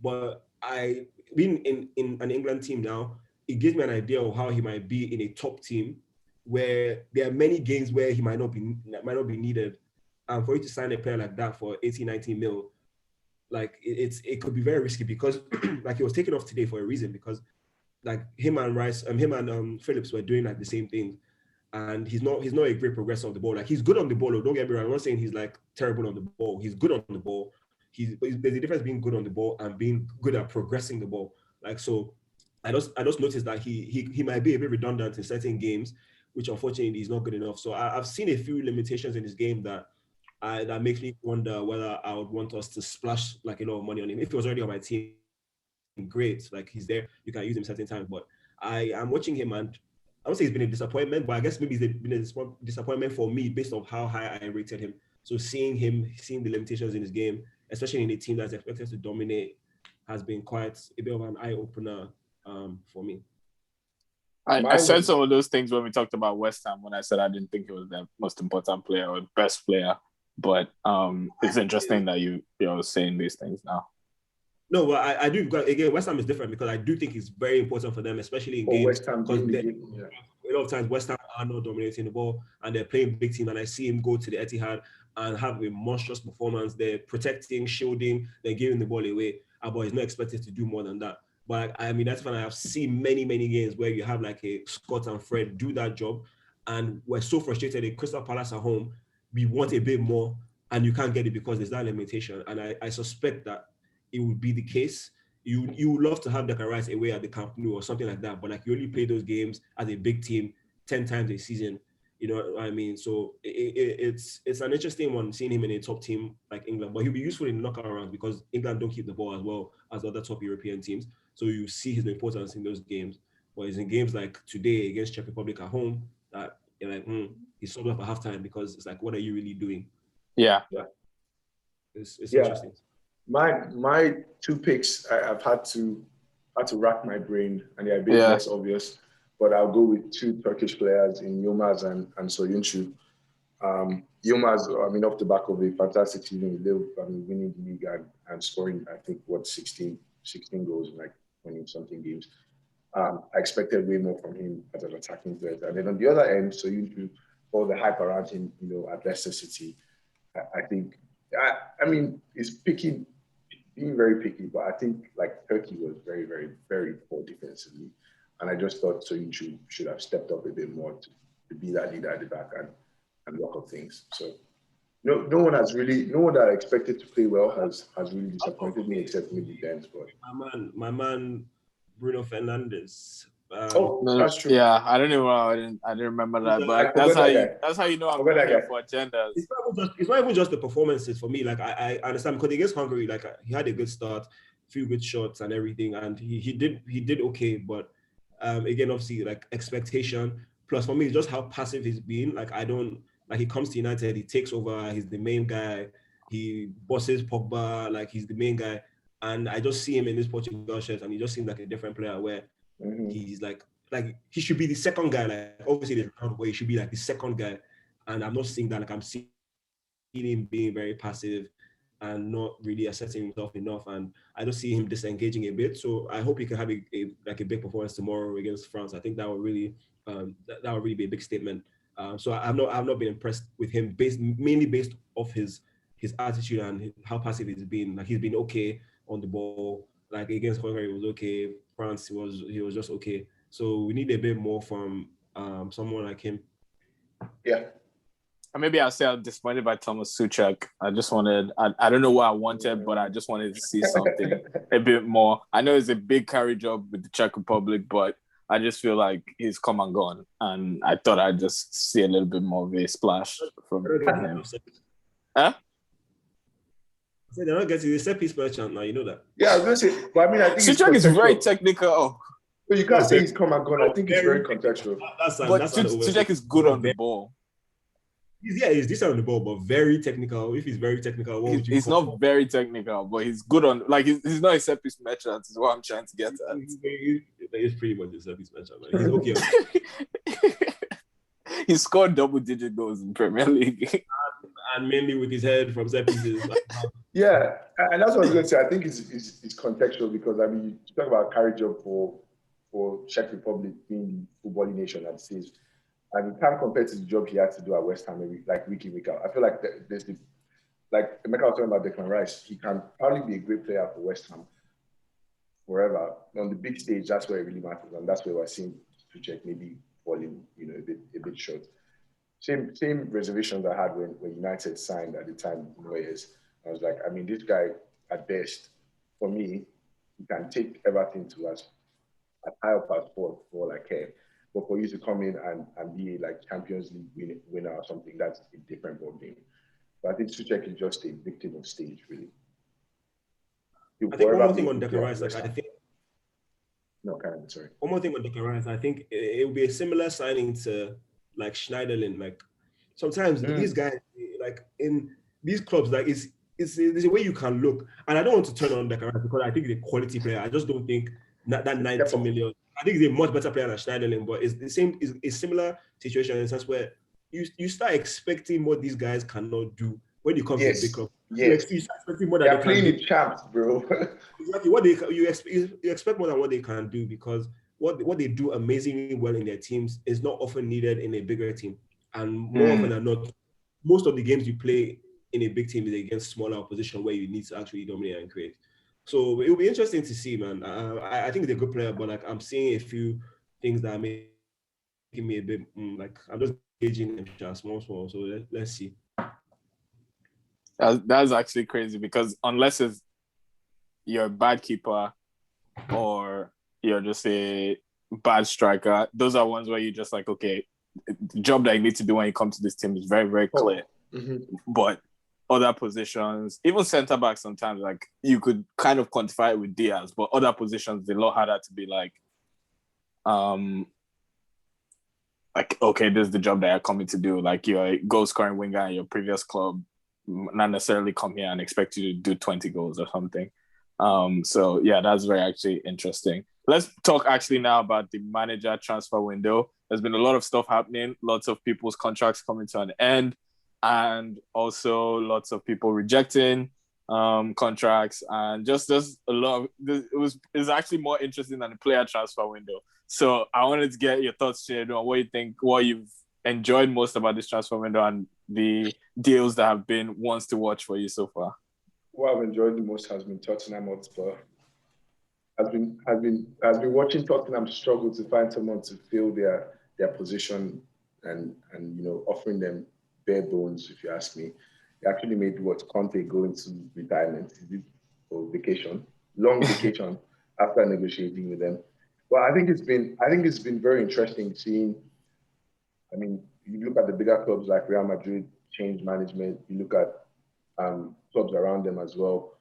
But I being in an England team now, it gives me an idea of how he might be in a top team where there are many games where he might not be needed. And for you to sign a player like that for 18, 19 mil, like it could be very risky because like he was taken off today for a reason, because like him and Rice, him and Phillips were doing like the same things, and he's not a great progressor of the ball. Like he's good on the ball. Don't get me wrong. I'm not saying he's like terrible on the ball. He's good on the ball. There's a difference being good on the ball and being good at progressing the ball. Like so, I just noticed that he might be a bit redundant in certain games, which unfortunately is not good enough. So I've seen a few limitations in his game that makes me wonder whether I would want us to splash like a lot of money on him. If he was already on my team, great. Like he's there, you can use him certain times. But I am watching him, and I would say it's been a disappointment, but I guess maybe it's been a disappointment for me based on how high I rated him. So seeing the limitations in his game, especially in a team that's expected to dominate, has been quite a bit of an eye opener for me. I said some of those things when we talked about West Ham, when I said I didn't think he was the most important player or best player. But it's interesting that you're saying these things now. No, but I do. Again, West Ham is different because I do think it's very important for them, especially in games. West Ham because yeah. A lot of times West Ham are not dominating the ball and they're playing big team, and I see him go to the Etihad and have a monstrous performance. They're protecting, shielding, they're giving the ball away. But he's not expected to do more than that. But I mean, that's when I have seen many games where you have like a Scott and Fred do that job, and we're so frustrated at Crystal Palace at home. We want a bit more, and you can't get it because there's that limitation. And I suspect that it would be the case. You would love to have Declan Rice away at the Camp Nou or something like that, but like you only play those games as a big team 10 times a season. You know what I mean? So it's an interesting one seeing him in a top team like England, but he'll be useful in knockout rounds because England don't keep the ball as well as other top European teams. So you see his importance in those games. But it's in games like today against Czech Republic at home that you're like, he's subbed up at halftime because it's like, what are you really doing? Yeah. It's interesting. My two picks, I've had to rack my brain, and they're a bit less obvious. But I'll go with two Turkish players in Yilmaz and Soyuncu. Yilmaz, I mean, off the back of a fantastic season with Liverpool, winning the league and scoring, I think, 16 goals in like 20-something games. I expected way more from him as an attacking threat. And then on the other end, Soyuncu, all the hype around him, at Leicester City, I think, I mean, it's being very picky, but I think like Turkey was very, very, very poor defensively. And I just thought Soyuncu should have stepped up a bit more to be that leader at the back and lock up things. So no one that I expected to play well has really disappointed me except maybe Dent. But my man Bruno Fernandes. That's true. Yeah, I don't know. I didn't remember that, but that's how you know I'm going here for agendas. It's not even just the performances for me. Like I understand because against Hungary, like he had a good start, few good shots and everything, and he did okay. But again, obviously, like expectation plus for me, just how passive he's been. Like he comes to United, he takes over, he's the main guy, he bosses Pogba, like he's the main guy, and I just see him in this Portugal shirt, and he just seems like a different player where. He's like he should be the second guy. Like obviously there's a way he should be like the second guy, and I'm not seeing that. Like I'm seeing him being very passive and not really asserting himself enough, and I don't see him disengaging a bit. So I hope he can have a big performance tomorrow against France. I think that would really that would really be a big statement. So I've not been impressed with him mainly based off his attitude and how passive he's been. Like he's been okay on the ball. Like against Hungary, it was okay. France, he was just okay. So we need a bit more from someone like him. Yeah. And maybe I'll say I'm disappointed by Thomas Suchek. I just wanted, I don't know what I wanted, but I just wanted to see something a bit more. I know it's a big carry job with the Czech Republic, but I just feel like he's come and gone, and I thought I'd just see a little bit more of a splash from him. Huh? So they're not getting the set piece merchant now. You know that. Yeah, I was gonna say, but I mean, I think it's Suchek is very contextual. technical. But you can't say he's come and gone. I think it's very contextual. But Suchek is good on the ball. He's decent on the ball, but very technical. If he's very technical, what would you he's not very technical, but he's good on, like, he's not a set piece merchant, is what I'm trying to get at. He's pretty much a set piece merchant, man. He's okay. He scored double-digit goals in Premier League. And mainly with his head from set pieces. Yeah, and that's what I was going to say. I think it's contextual because, I mean, you talk about carry job for Czech Republic being the footballing nation that it is. And you can't compare to the job he had to do at West Ham week in, week out. I feel like there's like Emeka was talking about Declan Rice. He can probably be a great player for West Ham forever. On the big stage, that's where it really matters. And that's where we're seeing Suchek maybe falling, a bit short. Same reservations I had when United signed at the time, Moyes. I was like, I mean, this guy, at best, for me, he can take everything to us as high up as for like him. But for you to come in and be like Champions League winner or something, that's a different ballgame. But I think Suchek is just a victim of stage, really. I think one more thing on Declan Rice, sorry. One more thing on Declan Rice, I think it would be a similar signing to like Schneiderlin. Like sometimes these guys, like in these clubs, like there's a way you can look. And I don't want to turn on Declan Rice because I think he's a quality player. I just don't think that 90 million. I think he's a much better player than Schneiderlin, but it's the same. It's a similar situation in the sense where you start expecting what these guys cannot do when you come to a big club. Yes. You start expecting more than they're playing in champs, bro. Exactly. You expect more than what they can do because what they do amazingly well in their teams is not often needed in a bigger team. And more often than not, most of the games you play in a big team is against smaller opposition where you need to actually dominate and create. So it'll be interesting to see, man. I think he's a good player, but like I'm seeing a few things that are making me a bit like I'm just gauging him small. So let's see. That's actually crazy because unless you're a bad keeper or you're just a bad striker, those are ones where you're just like, okay, the job that you need to do when you come to this team is very, very clear. But other positions, even centre back, sometimes like you could kind of quantify it with Diaz, but other positions they're a lot harder to be like, okay, this is the job that you're coming to do. Like you're a goal scoring winger in your previous club, not necessarily come here and expect you to do 20 goals or something. So yeah, that's very actually interesting. Let's talk actually now about the manager transfer window. There's been a lot of stuff happening, lots of people's contracts coming to an end, and also lots of people rejecting contracts, and just a lot of it's actually more interesting than the player transfer window. So I wanted to get your thoughts, Shane, on what you think, what you've enjoyed most about this transfer window and the deals that have been ones to watch for you so far. What I've enjoyed the most has been Tottenham Hotspur. Has been watching Tottenham struggle to find someone to fill their position and offering them bare bones, if you ask me. They actually made Conte go into retirement or vacation, long vacation after negotiating with them. But I think it's been very interesting seeing. I mean, you look at the bigger clubs like Real Madrid, change management. You look at clubs around them as well.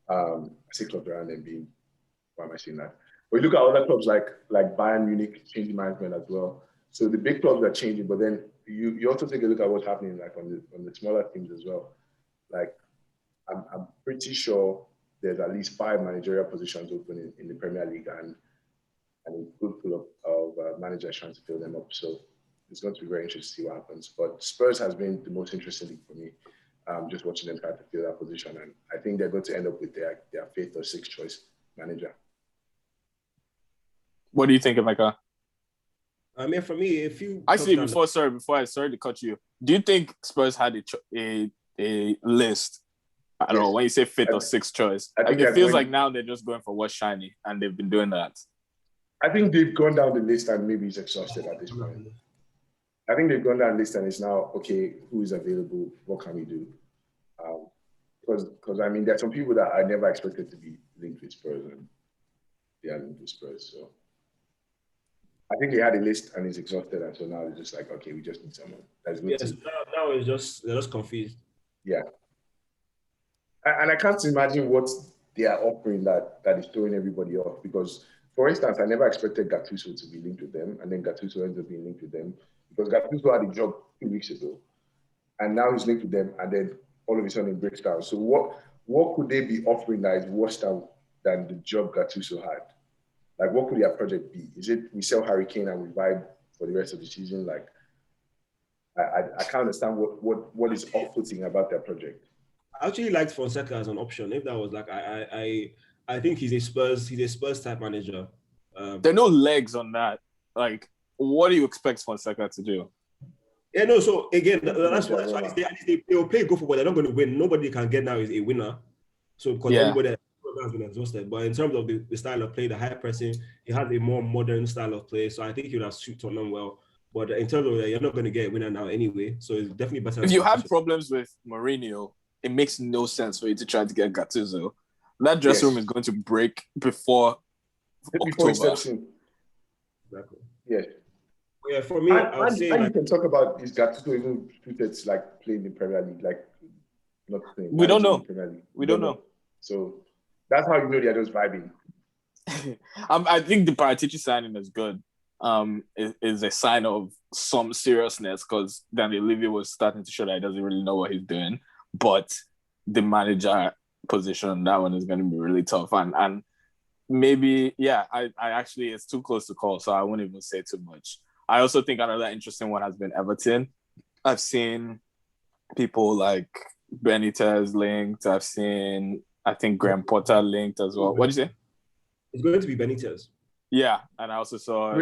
I say clubs around them being, why am I saying that? But you look at other clubs like Bayern Munich, changing management as well. So the big clubs are changing, but then you also take a look at what's happening like on the smaller teams as well. Like I'm pretty sure there's at least 5 managerial positions open in the Premier League and a good pool of managers trying to fill them up. So it's going to be very interesting to see what happens. But Spurs has been the most interesting league for me. Just watching them try to fill that position, and I think they're going to end up with their 5th or 6th choice manager. What do you think, Emeka? I mean, for me, if you actually before I sorry to cut you, do you think Spurs had a list? I don't know, when you say 5th or 6th choice, like it feels like now they're just going for what's shiny, and they've been doing that. I think they've gone down the list and maybe it's exhausted at this point. I think they've gone down the list and it's now, okay, who is available? What can we do? Because I mean, there are some people that I never expected to be linked with Spurs, and they are linked with Spurs. So I think he had a list and he's exhausted, and so now it's just like, okay, we just need someone. That's good. Yes, now it's just they're just confused. Yeah, and I can't imagine what they are offering that is throwing everybody off. Because, for instance, I never expected Gattuso to be linked with them, and then Gattuso ends up being linked with them because Gattuso had a job 2 weeks ago, and now he's linked with them, and then all of a sudden it breaks down. So what could they be offering that is worse than the job Gattuso had? Like, what could their project be? Is it we sell Harry Kane and we vibe for the rest of the season? Like, I can't understand what is off-putting about their project. I actually liked Fonseca as an option. If that was like, I think he's a Spurs type manager. There are no legs on that. Like, what do you expect Fonseca to do? Yeah, no. So again, that's why at least they will play good football. They're not going to win. Nobody can get now is a winner. So because everybody has been exhausted. But in terms of the style of play, the high pressing, he has a more modern style of play. So I think he would have suited Tottenham well. But in terms of that, you're not going to get a winner now anyway. So it's definitely better. If you have problems with Mourinho, it makes no sense for you to try to get Gattuso. That dressing room is going to break before October. He steps in. Exactly. Yeah. Yeah, for me, I would say you can talk about is Gattuso even suited to like playing in the Premier League, like not playing. We don't know. We don't know. So that's how you know they're just vibing. I think the Paratici signing is good. Is a sign of some seriousness because Daniel Levy was starting to show that he doesn't really know what he's doing. But the manager position, that one is going to be really tough. And maybe, I actually, it's too close to call, so I won't even say too much. I also think another interesting one has been Everton. I've seen people like Benitez linked. I've seen, I think, Graham Potter linked as well. What did you say? It's going to be Benitez. Yeah, and I also saw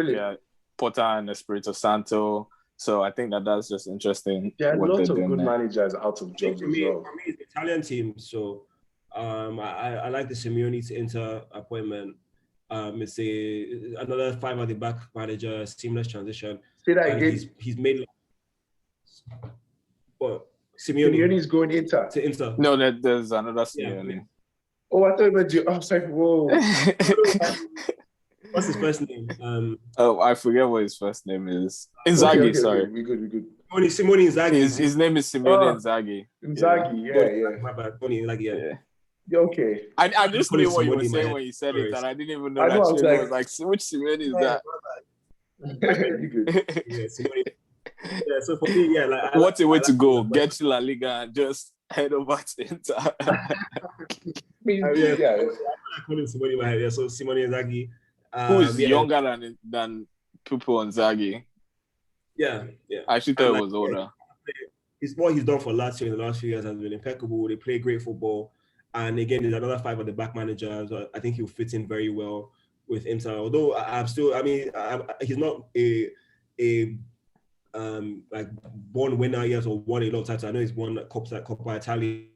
Potter and Espirito Santo. So I think that's just interesting. There are lots of good managers out of jobs as well. For me, it's the Italian team. So I like the Simeone to Inter appointment. It's another 5 at the back manager, seamless transition. Say that again. He's made. Well, Simeone is going Inter. To Inter. No, there's another Simeone. Yeah. Oh, I thought about you. I was like, whoa. What's his first name? I forget what his first name is. Inzaghi, sorry. Okay. We good. Simone Inzaghi. His name is Simone Inzaghi. Inzaghi, yeah. My bad. Yeah. Okay. I just knew what you were saying when you said it, and I didn't even know that. I was like, which Simone is that? You good. Yeah, Simone. Yeah, so for me, what a way to go. Get to La Liga and just head over to Inter. I call him Simone in my head. Yeah, so Simone Inzaghi. Who is younger than Pupo Inzaghi? Yeah. I actually thought it was older. What he's done for Lazio in the last few years has been impeccable. They play great football. And again, there's another 5 at the back manager. So I think he'll fit in very well with Inter. Although he's not a like one winner yet or won a lot of titles. I know he's won Coppa Italia,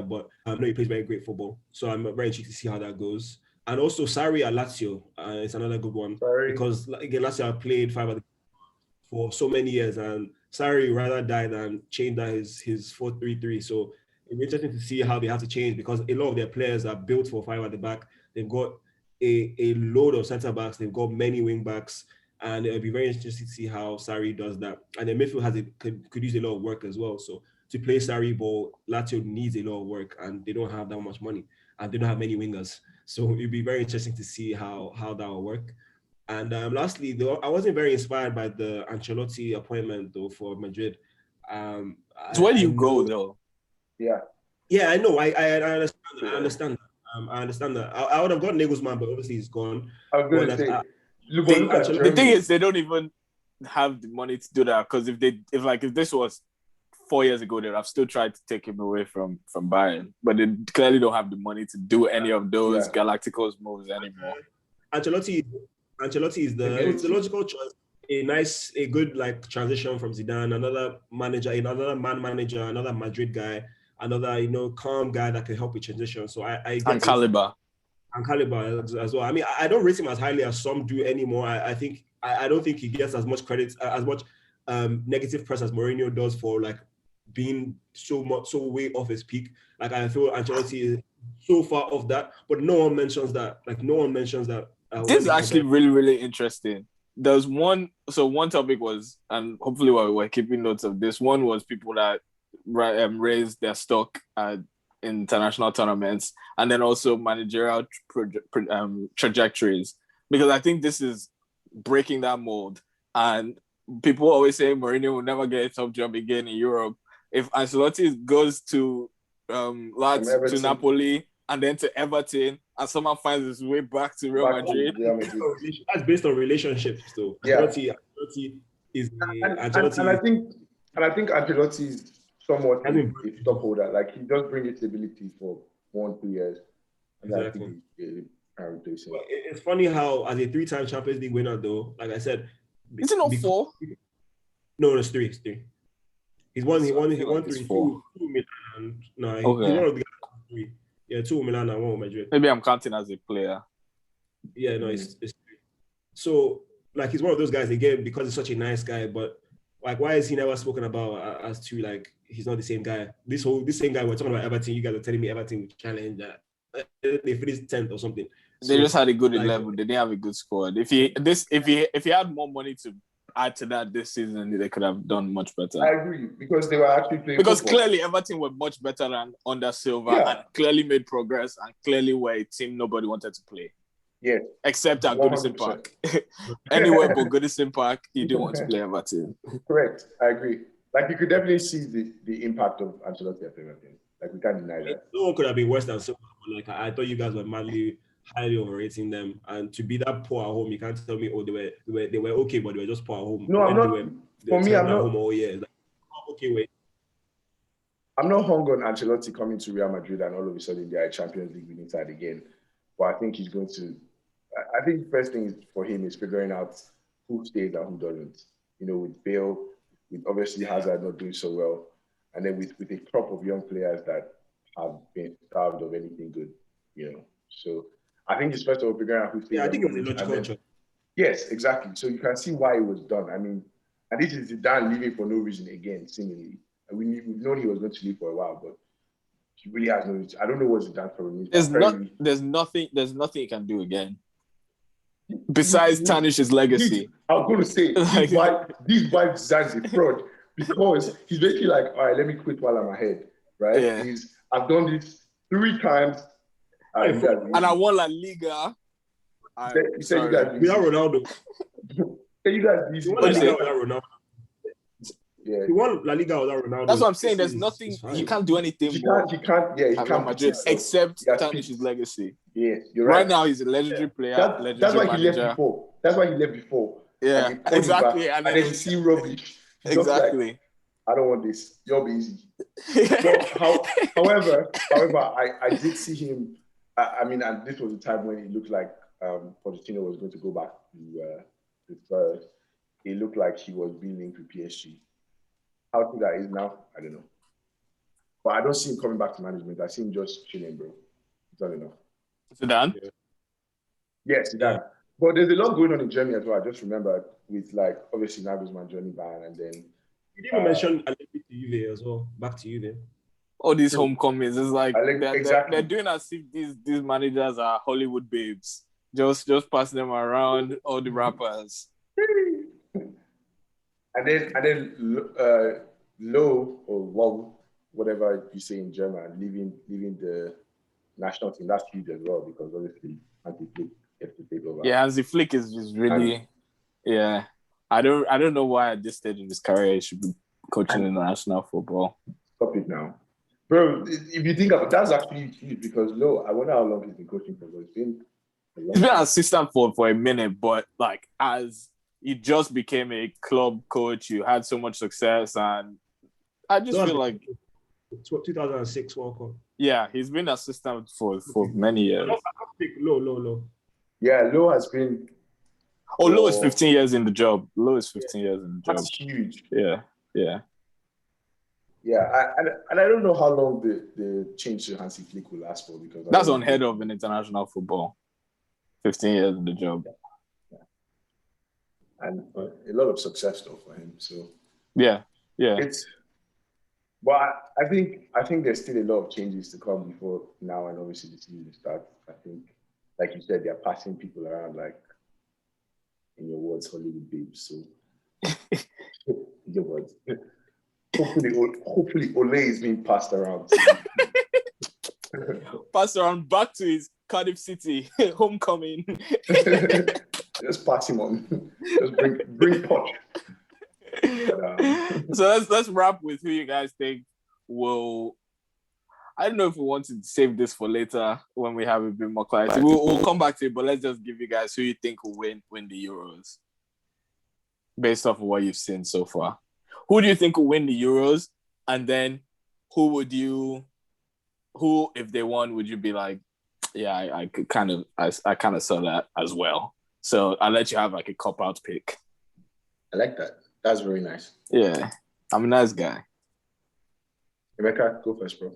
but I know he plays very great football. So I'm very interested to see how that goes. And also Sarri at Lazio, it's another good one. Because again, Lazio have played 5 at the for so many years, and Sarri rather die than change that his 4-3-3. So it'll be interesting to see how they have to change because a lot of their players are built for 5 at the back. They've got a load of centre backs. They've got many wing backs, and it'll be very interesting to see how Sarri does that. And the midfield could use a lot of work as well. So to play Sarri ball, Lazio needs a lot of work, and they don't have that much money, and they don't have many wingers. So it'll be very interesting to see how that will work. And lastly, though, I wasn't very inspired by the Ancelotti appointment though for Madrid. So where do you go though? Yeah, I know. I understand. I understand that. I would have got Nagelsmann, but obviously he's gone. I was going to say. The thing is, they don't even have the money to do that because if this was 4 years ago, they'd have still tried to take him away from Bayern, but they clearly don't have the money to do any of those Galacticos moves anymore. Ancelotti is the logical choice. A good like transition from Zidane, another man manager, another Madrid guy, another calm guy that can help with transition. So I and Caliber as well. I mean, I don't rate him as highly as some do anymore. I don't think he gets as much credit, as much negative press as Mourinho does for like being so way off his peak. Like I feel Ancelotti is so far off that, but no one mentions that. Like no one mentions that. This is actually really, really interesting there's one. So one topic was, and hopefully we're keeping notes of this. One was people that raised their stock at international tournaments, and then also managerial trajectories. Because I think this is breaking that mold. And people always say Mourinho will never get a top job again in Europe. If Ancelotti goes to to Napoli and then to Everton, and someone finds his way back to Real Madrid. That's based on relationships, though. Yeah. Ancelotti is and I think Ancelotti is somewhat a stockholder. Like he does bring stability for 1-2 years. Exactly. It's funny how, as a 3-time Champions League winner, though, like I said, is it not 4? No, it's 3. It's 3. He won 3. 2 Milan. No, okay. He's one of the guys 3. Yeah, 2 Milan and 1 Madrid. Maybe I'm counting as a player. Yeah, no, it's 3. So, like, he's one of those guys again because he's such a nice guy. But like, why is he never spoken about as to like he's not the same guy? This same guy we're talking about Everton. You guys are telling me Everton would challenge that. They finished 10th or something. They just had a good 11. They didn't have a good squad. If he had more money to add to that this season, they could have done much better. I agree, because they were actually playing because football. Clearly Everton were much better than under Silva and clearly made progress and clearly were a team nobody wanted to play. Yeah. Except at Goodison Park. Anywhere but Goodison Park, you didn't want to play Everton. Correct. I agree. Like you could definitely see the impact of Ancelotti at Everton. Like we can't deny that. No one could have been worse than Silva. Like I thought you guys were madly highly overrating them, and to be that poor at home, you can't tell me they were okay, but they were just poor at home. No, I'm not. For me, I'm not. Home all year. Like, okay, wait. I'm not hung on Ancelotti coming to Real Madrid and all of a sudden they are a Champions League winning side again. But I think he's going to. I think the first thing for him is figuring out who stays and who doesn't. You know, with Bale, with obviously Hazard not doing so well, and then with a crop of young players that have been starved of anything good. You know, so. I think it's first of all figuring out who stays. Yeah, I think it was a logical choice. Yes, exactly. So you can see why it was done. I mean, and this is Zidane leaving for no reason again, seemingly. And we've known he was going to leave for a while, but he really has no reason. I don't know what Zidane for me. There's nothing he can do again. Besides tarnish his legacy. I was going to say, this why Zidane's a fraud, because he's basically like, all right, let me quit while I'm ahead, right? Yeah. I've done this 3 times. And I won La Liga. You said you guys without Ronaldo. You guys won La Liga without Ronaldo. Yeah. He won La Liga without Ronaldo. That's what I'm saying. There's nothing. He can't do anything. He can't Madrid except tarnish his legacy. Yeah, you're right. Right now, he's a legendary player. That's why he left before. That's why he left before. Yeah, exactly. And then he see rubbish. Exactly. Like, I don't want this. You'll be easy. However, I did see him. I mean, and this was the time when it looked like Pochettino was going to go back to Spurs. It looked like he was being linked with PSG. How true that is now, I don't know. But I don't see him coming back to management. I see him just chilling, bro. It's not enough. Zidane? Yes, Zidane. Yeah. But there's a lot going on in Germany as well. I just remember with, like, obviously Nagelsmann joining Bayern, and then... You didn't mention a little bit to Juve as well. Back to Juve. All these homecomings, it's like they're doing as if these managers are Hollywood babes. Just pass them around, all the rappers. And then Low or Wow, whatever you say in German, leaving the national team. That's huge as well, because obviously Hansi Flick gets to take over. Yeah, Hansi Flick is really I don't know why at this stage of his career he should be coaching international football. Stop it now. Bro, if you think about it, that's actually huge, because Low, I wonder how long he's been coaching for. He's been assistant for a minute, but like as you just became a club coach, you had so much success, and I just feel like 2006 World Cup. Yeah, he's been assistant for many years. Low. Yeah, Low has been. Low is 15 years in the job. Low is 15 years in the job. That's huge. Yeah. Yeah, and I don't know how long the change to Hansi Flick will last for, because that's unheard of in international football. 15 years in the job. Yeah. And a lot of success though for him. So yeah. But I think there's still a lot of changes to come before now, and obviously the season starts. I think, like you said, they're passing people around like in your words, Hollywood babes. So, your words. Hopefully, Ole is being passed around. Passed around back to his Cardiff City homecoming. Just pass him on. Just bring punch. So let's wrap with who you guys think will. I don't know if we want to save this for later when we have a bit more clarity. We'll come back to it, but let's just give you guys who you think will win the Euros based off of what you've seen so far. Who do you think will win the Euros? And then who, if they won, would you be like, yeah, I kind of saw that as well. So I'll let you have like a cop-out pick. I like that. That's very nice. Yeah, I'm a nice guy. Emeka, go first, bro.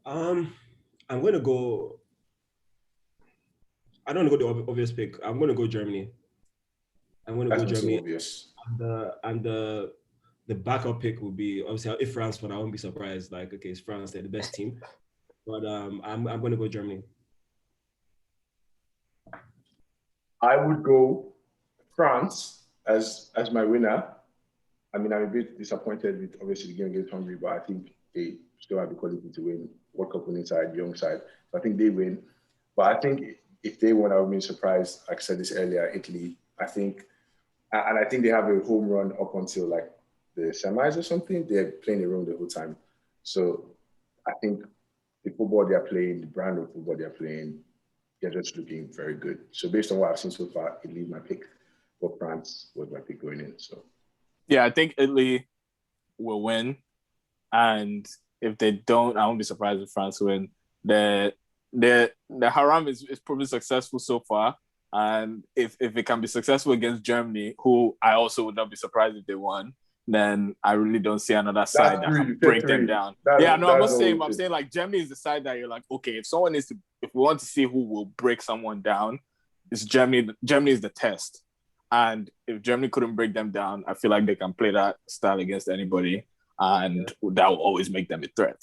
I'm going to go. I don't want to go the obvious pick. I'm going to go Germany. That's Germany. So obvious. And the backup pick would be obviously if France won, I won't be surprised. Like, okay, it's France, they're the best team. But I'm going to go Germany. I would go France as my winner. I mean, I'm a bit disappointed with obviously the game against Hungary, but I think they still have the quality to win. World Cup winning side, young side. So I think they win. But I think if they won, I would be surprised. Like I said this earlier, Italy. I think they have a home run up until like the semis or something. They're playing the role the whole time. So I think the football they're playing, the brand of football they're playing, they're just looking very good. So based on what I've seen so far, Italy, my pick. For France was my pick going in. So yeah, I think Italy will win. And if they don't, I won't be surprised if France win. The Haram is proven successful so far. And if it can be successful against Germany, who I also would not be surprised if they won, then I really don't see another side that can break them down. I'm not saying, but I'm saying like Germany is the side that you're like, okay, if we want to see who will break someone down, it's Germany. Germany is the test. And if Germany couldn't break them down, I feel like they can play that style against anybody, and that will always make them a threat.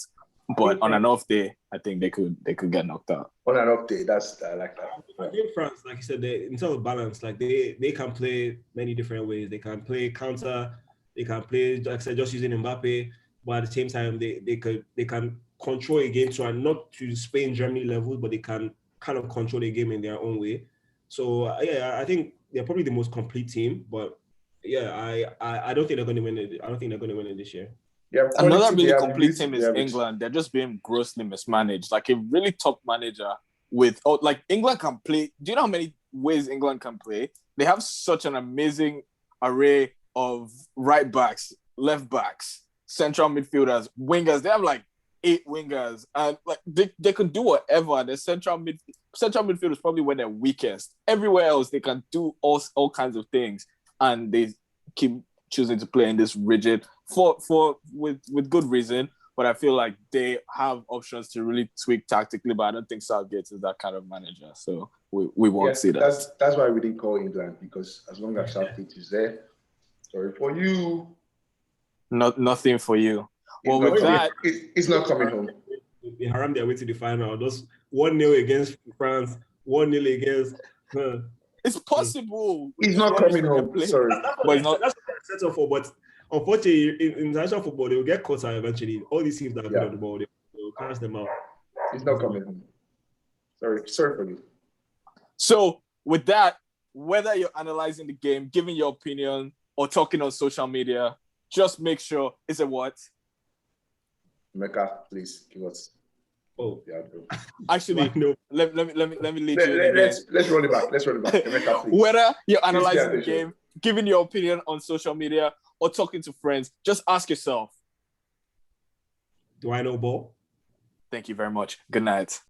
But on an off day, I think they could get knocked out. On an off day, I like that. I think France, like you said, in terms of balance, like they can play many different ways. They can play counter. They can play, like I said, just using Mbappe. But at the same time, they can control a game to not to Spain, Germany level, but they can kind of control the game in their own way. So I think they're probably the most complete team. But yeah, I don't think they're going to win it. I don't think they're going to win it this year. Yeah, another really complete team is England. They're just being grossly mismanaged. Like a really top manager like England can play. Do you know how many ways England can play? They have such an amazing array of right backs, left backs, central midfielders, wingers. They have like 8 wingers, and like they could do whatever. The central midfield is probably where they're weakest. Everywhere else, they can do all kinds of things, and they keep choosing to play in this rigid with good reason. But I feel like they have options to really tweak tactically. But I don't think Southgate is that kind of manager, so we won't see that. That's why we didn't call England, because as long as Southgate is there, sorry for you. Nothing for you. Well, with that, it's not coming home. The Haram, they're way to the final. Just 1-0 against France, 1-0 against. It's possible. He's not coming home. Sorry, but that's what they're set up for. But unfortunately, in international football, they will get caught out eventually. All these teams that are good on the ball, they will cast them out. He's not coming home. Sorry for you. So with that, whether you're analyzing the game, giving your opinion, or talking on social media, just make sure it's a what? Mecca, please give us. Oh, yeah. Actually, no. Let me lead you. Let's roll it back. Mecca, please. Whether you're analyzing the game, giving your opinion on social media, or talking to friends, just ask yourself, do I know ball? Thank you very much. Good night.